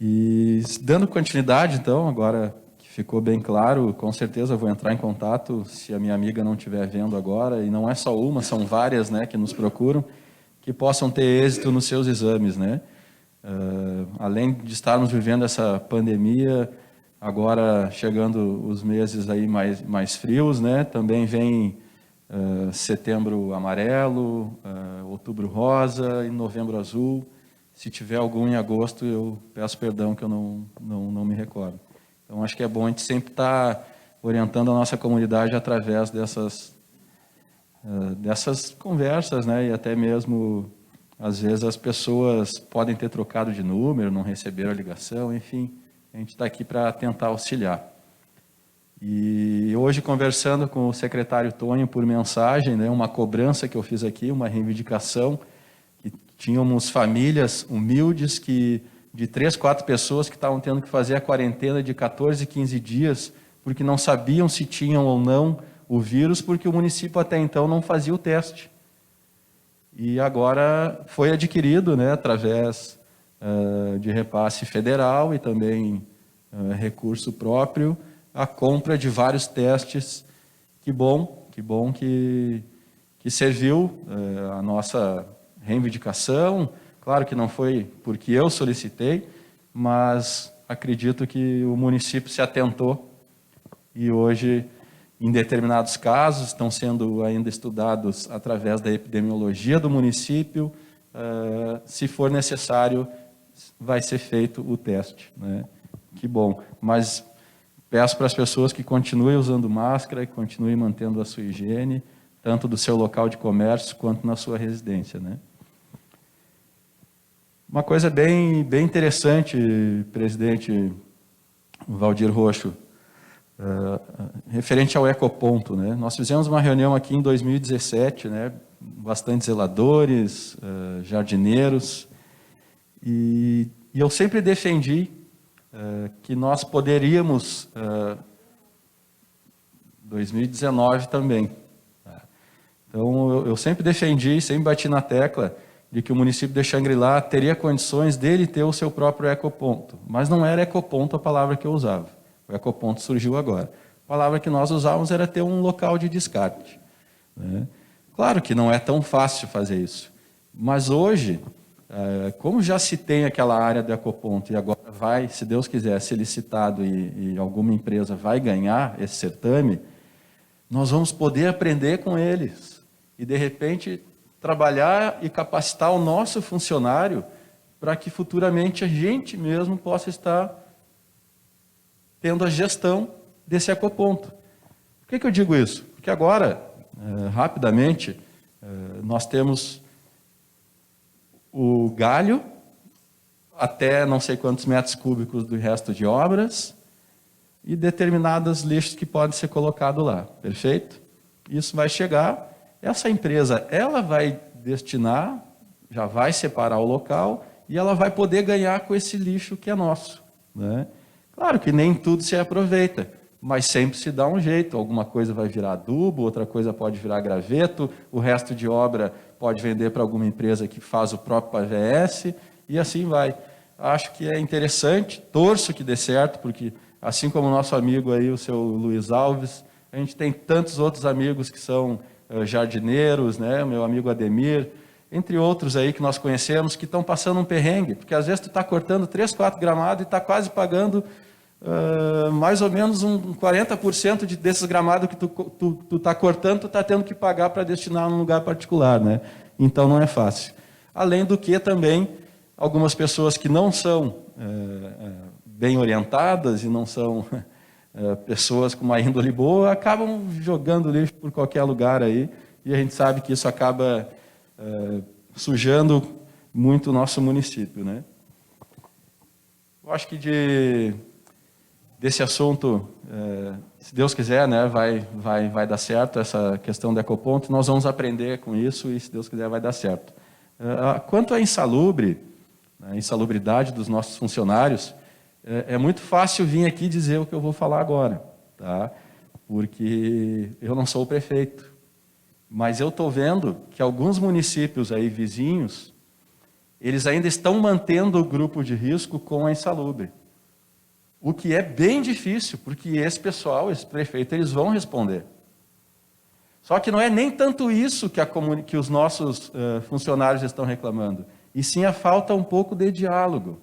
E dando continuidade, então, agora que ficou bem claro, com certeza eu vou entrar em contato, se a minha amiga não estiver vendo agora, e não é só uma, são várias, né, que nos procuram, que possam ter êxito nos seus exames, né? Além de estarmos vivendo essa pandemia, agora chegando os meses aí mais frios, né? Também vem setembro amarelo, outubro rosa e novembro azul. Se tiver algum em agosto, eu peço perdão que eu não me recordo. Então, acho que é bom a gente sempre estar orientando a nossa comunidade através dessas conversas, né? E até mesmo, às vezes, as pessoas podem ter trocado de número, não receberam a ligação, enfim, a gente está aqui para tentar auxiliar. E hoje, conversando com o secretário Tonho por mensagem, né, uma cobrança que eu fiz aqui, uma reivindicação, que tínhamos famílias humildes de 3, 4 pessoas que estavam tendo que fazer a quarentena de 14, 15 dias, porque não sabiam se tinham ou não o vírus, porque o município até então não fazia o teste. E agora foi adquirido, né, através de repasse federal e também recurso próprio, a compra de vários testes. Que bom que serviu a nossa reivindicação. Claro que não foi porque eu solicitei, mas acredito que o município se atentou e hoje, em determinados casos, estão sendo ainda estudados através da epidemiologia do município. Se for necessário, vai ser feito o teste, né? Que bom. Mas peço para as pessoas que continuem usando máscara, que continuem mantendo a sua higiene, tanto do seu local de comércio quanto na sua residência, né? Uma coisa bem interessante, presidente Valdir Roxo, referente ao ecoponto, né? Nós fizemos uma reunião aqui em 2017, né? Bastante zeladores, jardineiros, e eu sempre defendi que nós poderíamos, 2019 também. Então, eu sempre defendi, sempre bati na tecla de que o município de Xangri-Lá teria condições dele ter o seu próprio ecoponto. Mas não era ecoponto a palavra que eu usava. O ecoponto surgiu agora. A palavra que nós usávamos era ter um local de descarte, né? Claro que não é tão fácil fazer isso. Mas hoje, como já se tem aquela área do ecoponto e agora vai, se Deus quiser, ser licitado e alguma empresa vai ganhar esse certame, nós vamos poder aprender com eles e, de repente, trabalhar e capacitar o nosso funcionário para que futuramente a gente mesmo possa estar tendo a gestão desse ecoponto. Por que eu digo isso? Porque agora, rapidamente, nós temos o galho até não sei quantos metros cúbicos do resto de obras e determinados lixos que podem ser colocados lá, perfeito? Isso vai chegar, essa empresa, ela vai destinar, já vai separar o local e ela vai poder ganhar com esse lixo que é nosso, né? Claro que nem tudo se aproveita, mas sempre se dá um jeito, alguma coisa vai virar adubo, outra coisa pode virar graveto, o resto de obra pode vender para alguma empresa que faz o próprio PVS, e assim vai. Acho que é interessante, torço que dê certo, porque assim como o nosso amigo aí, o seu Luiz Alves, a gente tem tantos outros amigos que são jardineiros, né? Meu amigo Ademir, entre outros aí que nós conhecemos, que estão passando um perrengue, porque às vezes tu está cortando 3, 4 gramados e está quase pagando mais ou menos 40% desses gramados que tu está cortando, tu está tendo que pagar para destinar num lugar particular, né? Então não é fácil. Além do que também, algumas pessoas que não são bem orientadas e não são pessoas com uma índole boa, acabam jogando lixo por qualquer lugar aí, e a gente sabe que isso acaba sujando muito o nosso município, né? Eu acho que desse assunto, se Deus quiser, né, vai dar certo essa questão do ecoponto, nós vamos aprender com isso e, se Deus quiser, vai dar certo. Quanto à a insalubridade dos nossos funcionários, é muito fácil vir aqui dizer o que eu vou falar agora, tá? Porque eu não sou o prefeito, mas eu estou vendo que alguns municípios aí vizinhos, eles ainda estão mantendo o grupo de risco com a insalubre. O que é bem difícil, porque esse pessoal, esse prefeito, eles vão responder. Só que não é nem tanto isso que os nossos funcionários estão reclamando, e sim a falta um pouco de diálogo.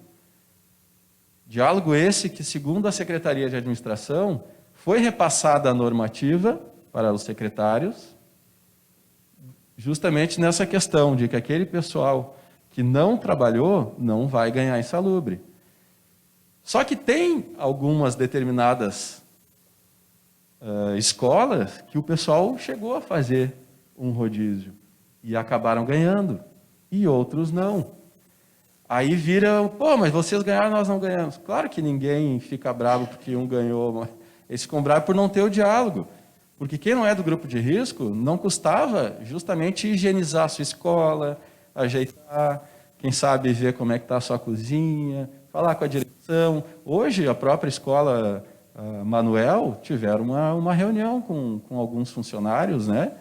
Diálogo esse que, segundo a Secretaria de Administração, foi repassada a normativa para os secretários, justamente nessa questão de que aquele pessoal que não trabalhou não vai ganhar insalubre. Só que tem algumas determinadas escolas que o pessoal chegou a fazer um rodízio e acabaram ganhando, e outros não. Aí vira, pô, mas vocês ganharam, nós não ganhamos. Claro que ninguém fica bravo porque um ganhou, mas eles ficam bravos por não ter o diálogo. Porque quem não é do grupo de risco, não custava justamente higienizar a sua escola, ajeitar, quem sabe ver como é que está a sua cozinha, falar com a direção. Hoje, a própria escola Manuel tiveram uma reunião com alguns funcionários, né?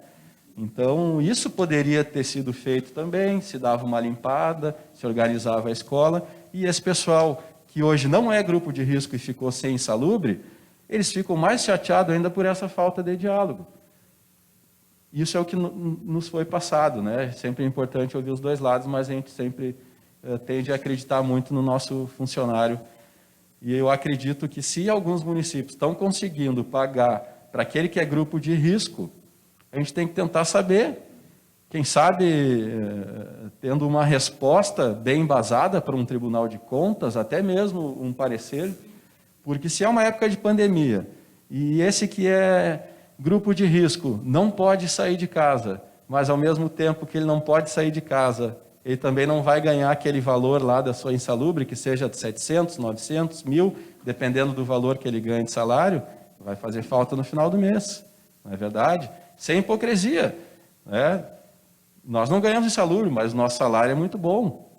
Então, isso poderia ter sido feito também, se dava uma limpada, se organizava a escola, e esse pessoal que hoje não é grupo de risco e ficou sem insalubre, eles ficam mais chateados ainda por essa falta de diálogo. Isso é o que nos foi passado, né? Sempre é importante ouvir os dois lados, mas a gente sempre tende a acreditar muito no nosso funcionário. E eu acredito que se alguns municípios estão conseguindo pagar para aquele que é grupo de risco, a gente tem que tentar saber, quem sabe, tendo uma resposta bem embasada para um tribunal de contas, até mesmo um parecer, porque se é uma época de pandemia, e esse que é grupo de risco não pode sair de casa, mas ao mesmo tempo que ele não pode sair de casa, ele também não vai ganhar aquele valor lá da sua insalubre, que seja de 700, 900, 1.000, dependendo do valor que ele ganha de salário, vai fazer falta no final do mês, não é verdade? Sem hipocrisia, né? Nós não ganhamos insalubre, mas o nosso salário é muito bom.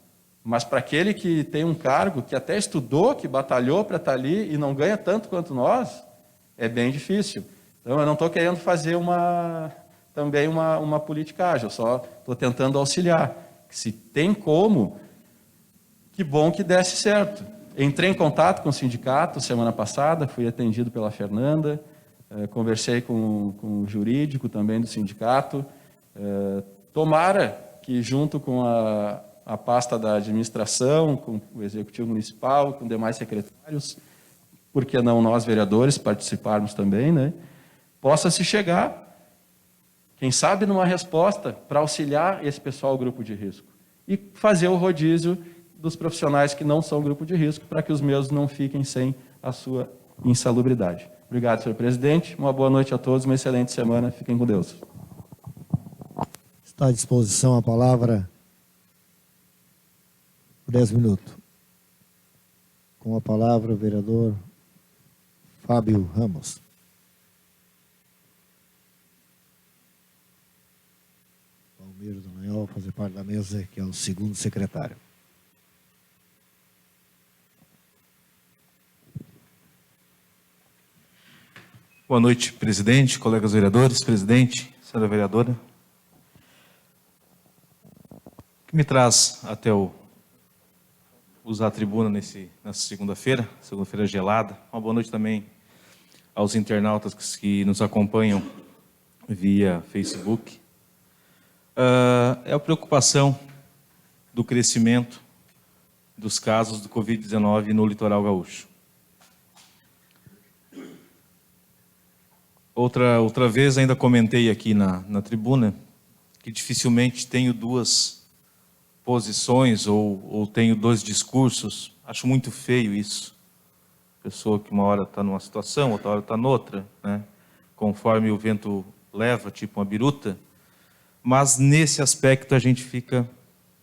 Mas para aquele que tem um cargo, que até estudou, que batalhou para estar ali e não ganha tanto quanto nós, é bem difícil. Então, eu não estou querendo fazer também uma politicagem, eu só estou tentando auxiliar. Se tem como, que bom que desse certo. Entrei em contato com o sindicato semana passada, fui atendido pela Fernanda, conversei com o jurídico também do sindicato. Tomara que, junto com a pasta da administração, com o executivo municipal, com demais secretários, por que não nós, vereadores, participarmos também, né? Possa se chegar, quem sabe, numa resposta para auxiliar esse pessoal grupo de risco e fazer o rodízio dos profissionais que não são grupo de risco, para que os meus não fiquem sem a sua insalubridade. Obrigado, senhor presidente. Uma boa noite a todos, uma excelente semana. Fiquem com Deus. Está à disposição a palavra por 10 minutos. Com a palavra, o vereador Fábio Ramos. Palmeiro Dallagnol, fazer parte da mesa, que é o segundo secretário. Boa noite, presidente, colegas vereadores, presidente, senhora vereadora. O que me traz até usar a tribuna nessa segunda-feira gelada. Uma boa noite também aos internautas que nos acompanham via Facebook. É a preocupação do crescimento dos casos do Covid-19 no litoral gaúcho. Outra vez ainda comentei aqui na tribuna que dificilmente tenho duas posições ou tenho dois discursos. Acho muito feio isso. Pessoa que uma hora está numa situação, outra hora está noutra, né? Conforme o vento leva, tipo uma biruta. Mas nesse aspecto a gente fica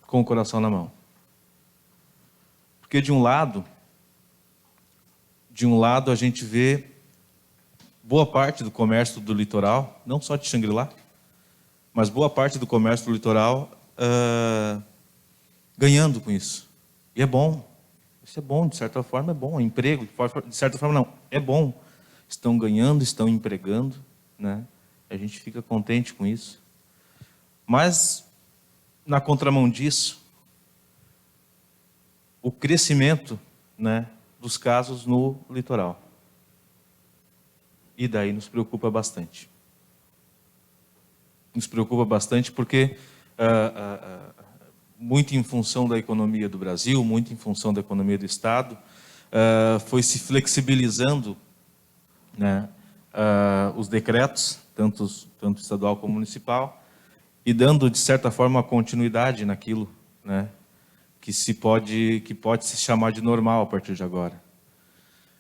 com o coração na mão. Porque de um lado a gente vê boa parte do comércio do litoral, não só de Xangri-Lá, mas boa parte do comércio do litoral ganhando com isso. E é bom. Isso é bom, de certa forma é bom. É emprego, de certa forma não. É bom. Estão ganhando, estão empregando, né? A gente fica contente com isso. Mas, na contramão disso, o crescimento, né, dos casos no litoral. E daí nos preocupa bastante. Nos preocupa bastante porque, muito em função da economia do Brasil, muito em função da economia do Estado, foi se flexibilizando, né, os decretos, tanto estadual como municipal, e dando, de certa forma, uma continuidade naquilo, né, que pode se chamar de normal a partir de agora.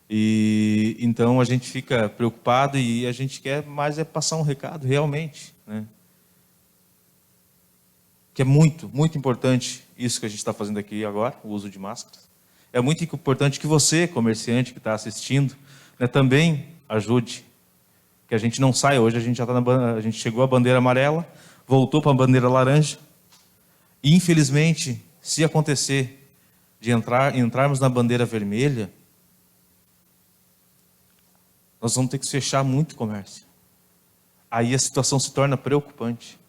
E então a gente fica preocupado e a gente quer mais passar um recado realmente, né? Que é muito, muito importante isso que a gente está fazendo aqui agora, o uso de máscaras. É muito importante que você, comerciante que está assistindo, né, também ajude. Que a gente não saia. Hoje a gente já a gente chegou à bandeira amarela, voltou para a bandeira laranja. E infelizmente, se acontecer de entrarmos na bandeira vermelha, nós vamos ter que fechar muito comércio. Aí a situação se torna preocupante.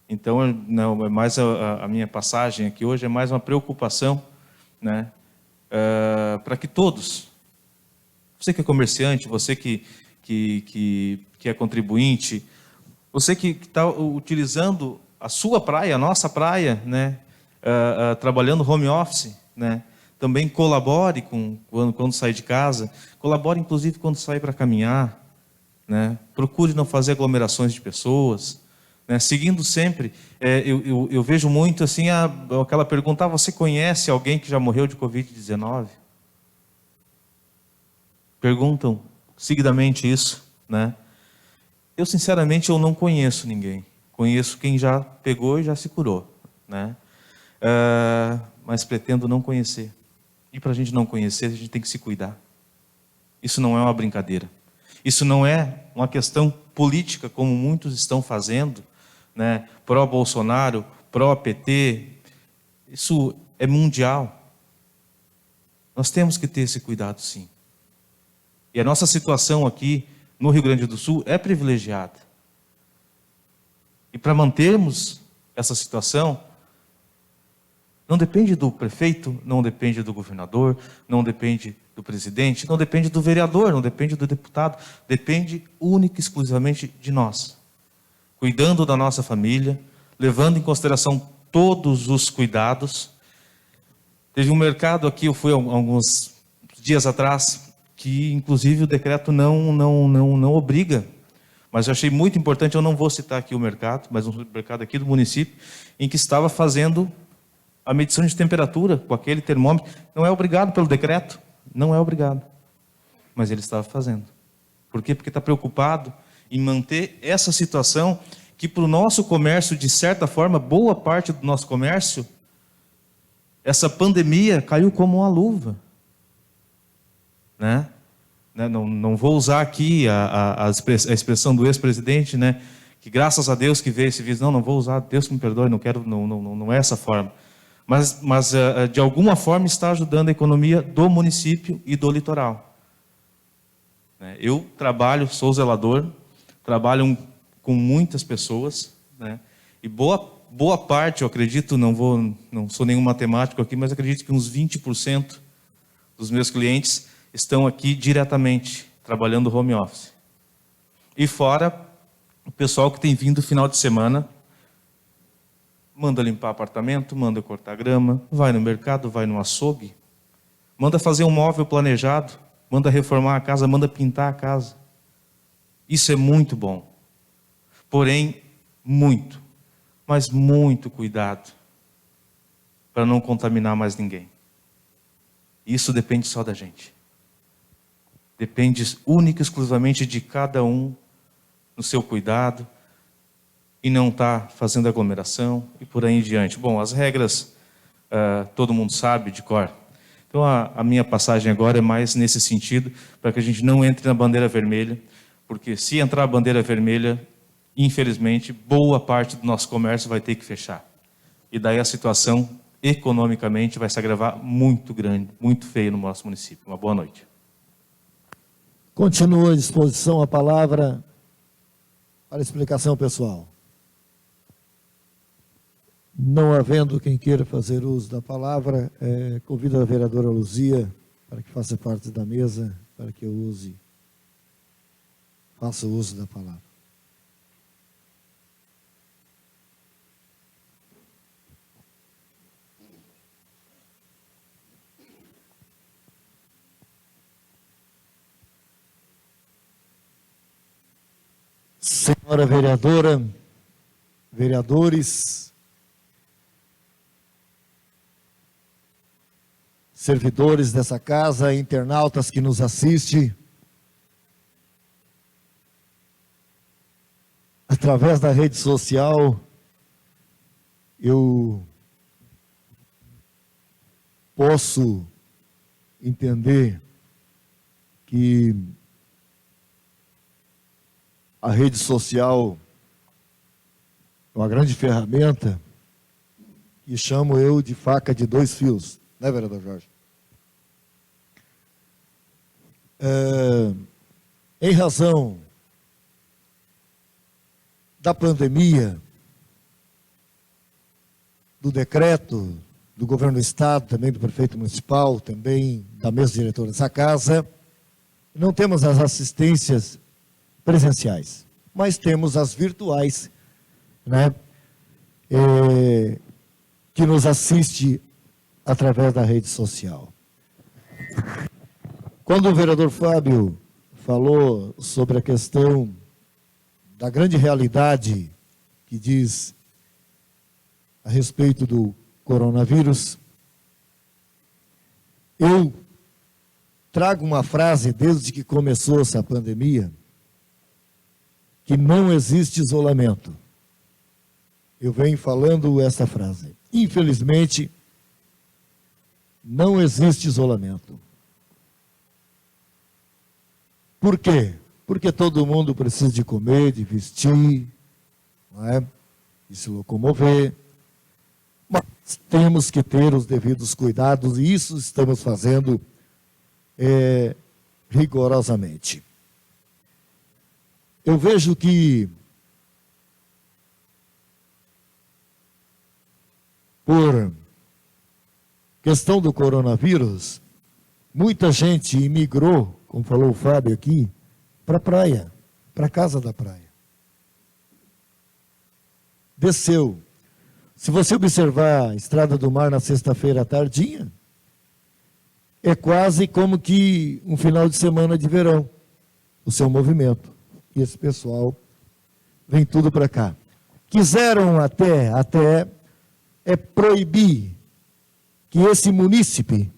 Então, não, é mais a minha passagem aqui hoje é mais uma preocupação, né, para que todos, você que é comerciante, você que é contribuinte, você que está utilizando a sua praia, a nossa praia, né, trabalhando home office, né, também colabore quando sair de casa, colabore inclusive quando sair para caminhar, né? Procure não fazer aglomerações de pessoas, né? Seguindo sempre, eu vejo muito assim aquela pergunta: você conhece alguém que já morreu de Covid-19? Perguntam seguidamente isso, né? Eu sinceramente eu não conheço ninguém, conheço quem já pegou e já se curou, né? Mas pretendo não conhecer. E para a gente não conhecer, a gente tem que se cuidar. Isso não é uma brincadeira. Isso não é uma questão política, como muitos estão fazendo, né? Pró-Bolsonaro, pró-PT. Isso é mundial. Nós temos que ter esse cuidado, sim. E a nossa situação aqui no Rio Grande do Sul é privilegiada. E para mantermos essa situação, não depende do prefeito, não depende do governador, não depende do presidente, não depende do vereador, não depende do deputado, depende única e exclusivamente de nós. Cuidando da nossa família, levando em consideração todos os cuidados. Teve um mercado aqui, eu fui alguns dias atrás, que inclusive o decreto não obriga, mas eu achei muito importante, eu não vou citar aqui o mercado, mas um mercado aqui do município, em que estava fazendo a medição de temperatura com aquele termômetro. Não é obrigado pelo decreto, não é obrigado, mas ele estava fazendo. Por quê? Porque está preocupado em manter essa situação que para o nosso comércio, de certa forma, boa parte do nosso comércio, essa pandemia caiu como uma luva, né? né, não vou usar aqui a expressão do ex-presidente, né, que graças a Deus que veio esse vírus. Não vou usar, Deus que me perdoe, não é essa forma. Mas de alguma forma está ajudando a economia do município e do litoral. Eu sou zelador, trabalho com muitas pessoas, né, e boa parte, eu acredito, não sou nenhum matemático aqui, mas acredito que uns 20% dos meus clientes estão aqui diretamente, trabalhando home office. E fora o pessoal que tem vindo no final de semana, manda limpar apartamento, manda cortar grama, vai no mercado, vai no açougue, manda fazer um móvel planejado, manda reformar a casa, manda pintar a casa. Isso é muito bom. Porém, mas muito cuidado para não contaminar mais ninguém. Isso depende só da gente. Depende única e exclusivamente de cada um no seu cuidado e não estar fazendo aglomeração e por aí em diante. Bom, as regras todo mundo sabe de cor. Então a minha passagem agora é mais nesse sentido, para que a gente não entre na bandeira vermelha, porque se entrar a bandeira vermelha, infelizmente, boa parte do nosso comércio vai ter que fechar. E daí a situação, economicamente, vai se agravar muito grande, muito feio no nosso município. Uma boa noite. Continua à disposição a palavra para explicação pessoal. Não havendo quem queira fazer uso da palavra, convido a vereadora Luzia para que faça parte da mesa, para que eu faça uso da palavra. Senhora vereadora, vereadores, servidores dessa casa, internautas que nos assistem, através da rede social, eu posso entender que a rede social é uma grande ferramenta que chamo eu de faca de dois fios, né, vereador Jorge? Em razão da pandemia, do decreto do governo do estado, também do prefeito municipal, também da mesa diretora dessa casa, não temos as assistências presenciais, mas temos as virtuais, né, que nos assiste através da rede social. Quando o vereador Fábio falou sobre a questão da grande realidade que diz a respeito do coronavírus, eu trago uma frase desde que começou essa pandemia, que não existe isolamento. Eu venho falando essa frase. Infelizmente, não existe isolamento. Por quê? Porque todo mundo precisa de comer, de vestir, não é? De se locomover. Mas temos que ter os devidos cuidados e isso estamos fazendo rigorosamente. Eu vejo que, por questão do coronavírus, muita gente imigrou, como falou o Fábio aqui, para a praia, para a casa da praia. Desceu. Se você observar a Estrada do Mar na sexta-feira à tardinha, é quase como que um final de semana de verão, o seu movimento. E esse pessoal vem tudo para cá. Quiseram até proibir que esse munícipe,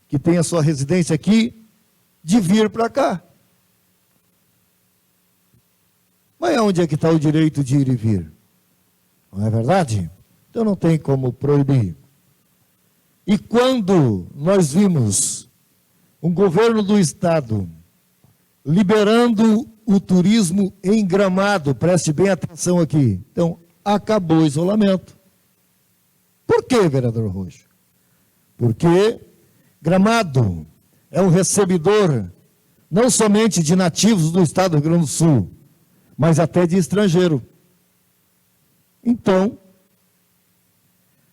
que tem a sua residência aqui, de vir para cá. Mas onde é que está o direito de ir e vir? Não é verdade? Então não tem como proibir. E quando nós vimos um governo do estado liberando o turismo em Gramado. Preste bem atenção aqui. Então, acabou o isolamento. Por quê, vereador Roxo? Porque Gramado é um recebedor não somente de nativos do estado do Rio Grande do Sul, mas até de estrangeiro. Então,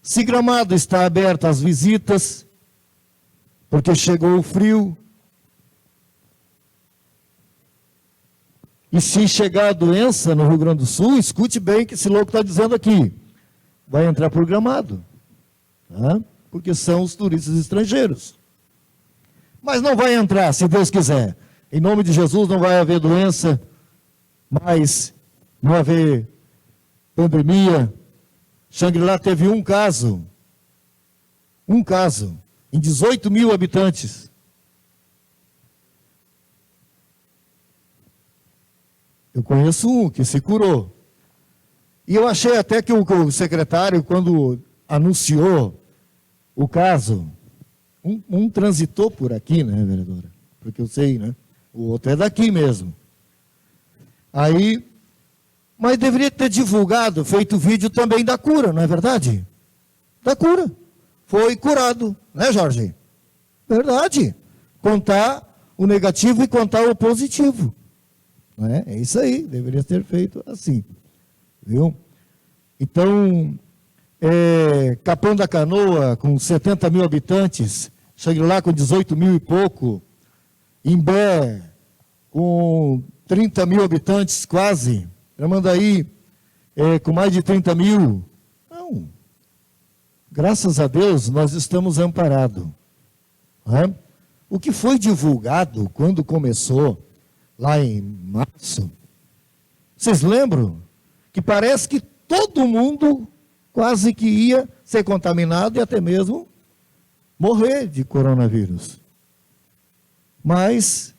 se Gramado está aberto às visitas, porque chegou o frio, e se chegar a doença no Rio Grande do Sul, escute bem o que esse louco está dizendo aqui, vai entrar por Gramado, tá? Porque são os turistas estrangeiros. Mas não vai entrar, se Deus quiser. Em nome de Jesus não vai haver doença, mas não vai haver pandemia. Xangri-Lá teve um caso, em 18 mil habitantes. Eu conheço um que se curou. E eu achei até que o secretário, quando anunciou o caso, um transitou por aqui, né, vereadora? Porque eu sei, né? O outro é daqui mesmo. Aí, mas deveria ter divulgado, feito vídeo também da cura, não é verdade? Da cura. Foi curado, né, Jorge? Verdade. Contar o negativo e contar o positivo. Né? É isso aí, deveria ter feito assim. Viu? Então, Capão da Canoa, com 70 mil habitantes, Xangri-Lá com 18 mil e pouco, Imbé com 30 mil habitantes quase, Tramandaí com mais de 30 mil. Não. Graças a Deus nós estamos amparados. Né? O que foi divulgado quando começou, lá em março, vocês lembram? Que parece que todo mundo quase que ia ser contaminado e até mesmo morrer de coronavírus. Mas,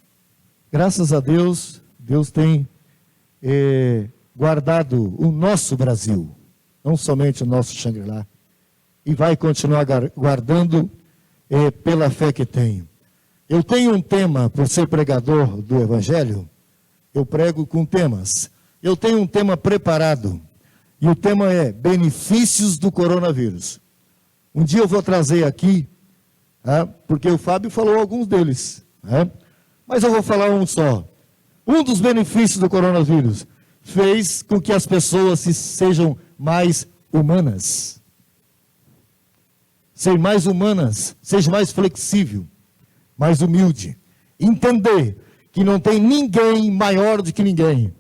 graças a Deus, Deus tem guardado o nosso Brasil, não somente o nosso Xangri-Lá, e vai continuar guardando pela fé que tenho. Eu tenho um tema, por ser pregador do Evangelho, eu prego com temas. Eu tenho um tema preparado, e o tema é benefícios do coronavírus. Um dia eu vou trazer aqui, porque o Fábio falou alguns deles, mas eu vou falar um só. Um dos benefícios do coronavírus fez com que as pessoas sejam mais humanas. Ser mais humanas, seja mais flexível, mais humilde. Entender que não tem ninguém maior do que ninguém.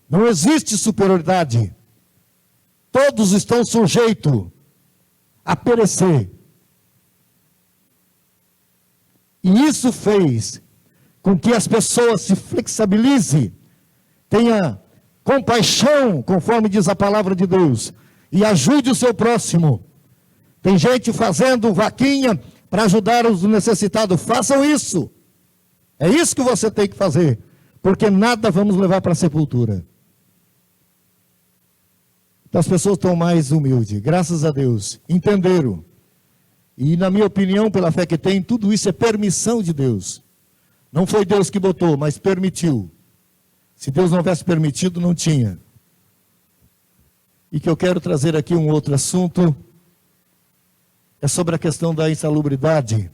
Não existe superioridade. Todos estão sujeitos a perecer. E isso fez com que as pessoas se flexibilizem, tenha compaixão, conforme diz a palavra de Deus, e ajude o seu próximo. Tem gente fazendo vaquinha para ajudar os necessitados. Façam isso. É isso que você tem que fazer, porque nada vamos levar para a sepultura. Então as pessoas estão mais humildes, graças a Deus, entenderam. E na minha opinião, pela fé que tem, tudo isso é permissão de Deus. Não foi Deus que botou, mas permitiu. Se Deus não tivesse permitido, não tinha. E que eu quero trazer aqui um outro assunto, é sobre a questão da insalubridade.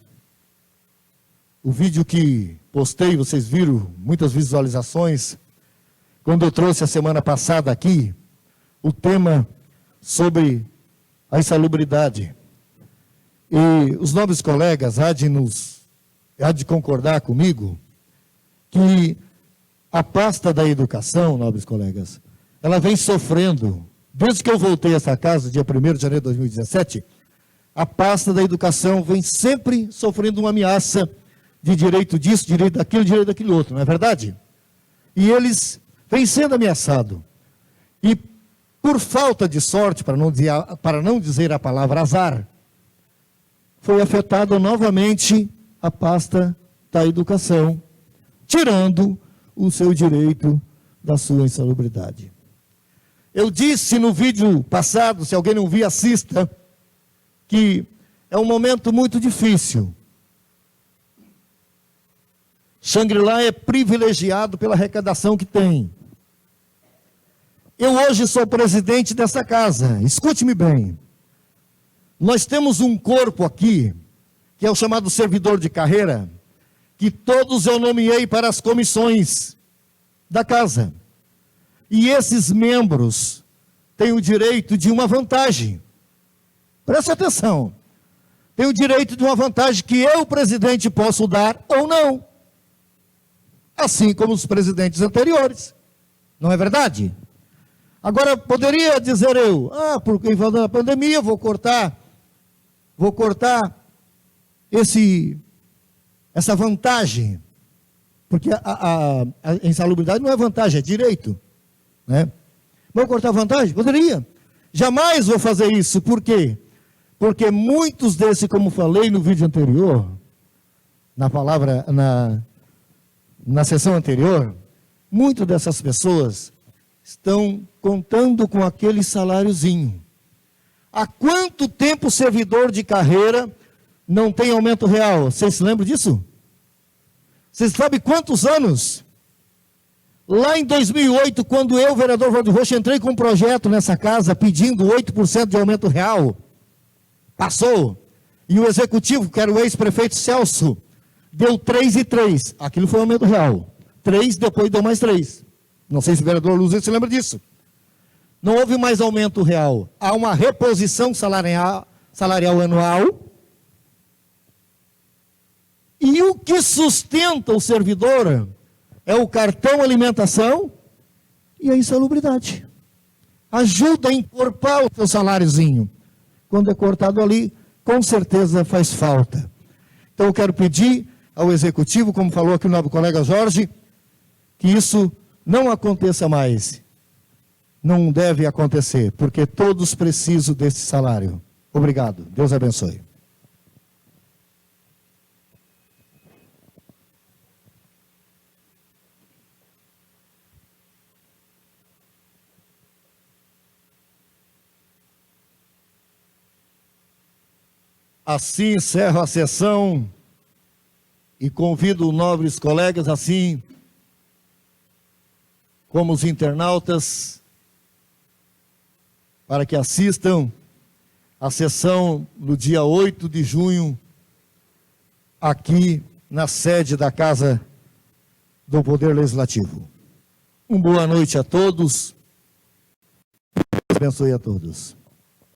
O vídeo que postei, vocês viram, muitas visualizações, quando eu trouxe a semana passada aqui, o tema sobre a insalubridade. E os nobres colegas há de concordar comigo que a pasta da educação, nobres colegas, ela vem sofrendo, desde que eu voltei a essa casa, dia 1º de janeiro de 2017, a pasta da educação vem sempre sofrendo uma ameaça de direito disso, direito daquilo outro, não é verdade? E eles vêm sendo ameaçados. E por falta de sorte, para não dizer a palavra azar, foi afetada novamente a pasta da educação, tirando o seu direito da sua insalubridade. Eu disse no vídeo passado, se alguém não viu, assista, que é um momento muito difícil. Xangri-Lá é privilegiado pela arrecadação que tem. Eu hoje sou presidente dessa casa, escute-me bem. Nós temos um corpo aqui, que é o chamado servidor de carreira, que todos eu nomeei para as comissões da casa. E esses membros têm o direito de uma vantagem. Preste atenção. Tem o direito de uma vantagem que eu, presidente, posso dar ou não. Assim como os presidentes anteriores. Não é verdade? Agora, poderia dizer eu, por causa da pandemia, vou cortar essa vantagem. Porque a insalubridade não é vantagem, é direito. Né? Vou cortar a vantagem? Poderia. Jamais vou fazer isso. Por quê? Porque muitos desses, como falei no vídeo anterior, na sessão anterior, muitas dessas pessoas estão contando com aquele saláriozinho. Há quanto tempo o servidor de carreira não tem aumento real? Vocês se lembram disso? Vocês sabem quantos anos? Lá em 2008, quando eu, vereador Valdir Roxo, entrei com um projeto nessa casa pedindo 8% de aumento real, passou. E o executivo, que era o ex-prefeito Celso, deu 3,3. Aquilo foi aumento real. 3, depois deu mais 3. Não sei se o vereador Luzia se lembra disso. Não houve mais aumento real. Há uma reposição salarial anual. E o que sustenta o servidor é o cartão alimentação e a insalubridade. Ajuda a encorpar o seu saláriozinho. Quando é cortado ali, com certeza faz falta. Então eu quero pedir ao executivo, como falou aqui o nosso colega Jorge, que isso não aconteça mais. Não deve acontecer, porque todos precisam desse salário. Obrigado. Deus abençoe. Assim encerro a sessão e convido nobres colegas, assim como os internautas, para que assistam a sessão no dia 8 de junho, aqui na sede da Casa do Poder Legislativo. Uma boa noite a todos. Deus abençoe a todos.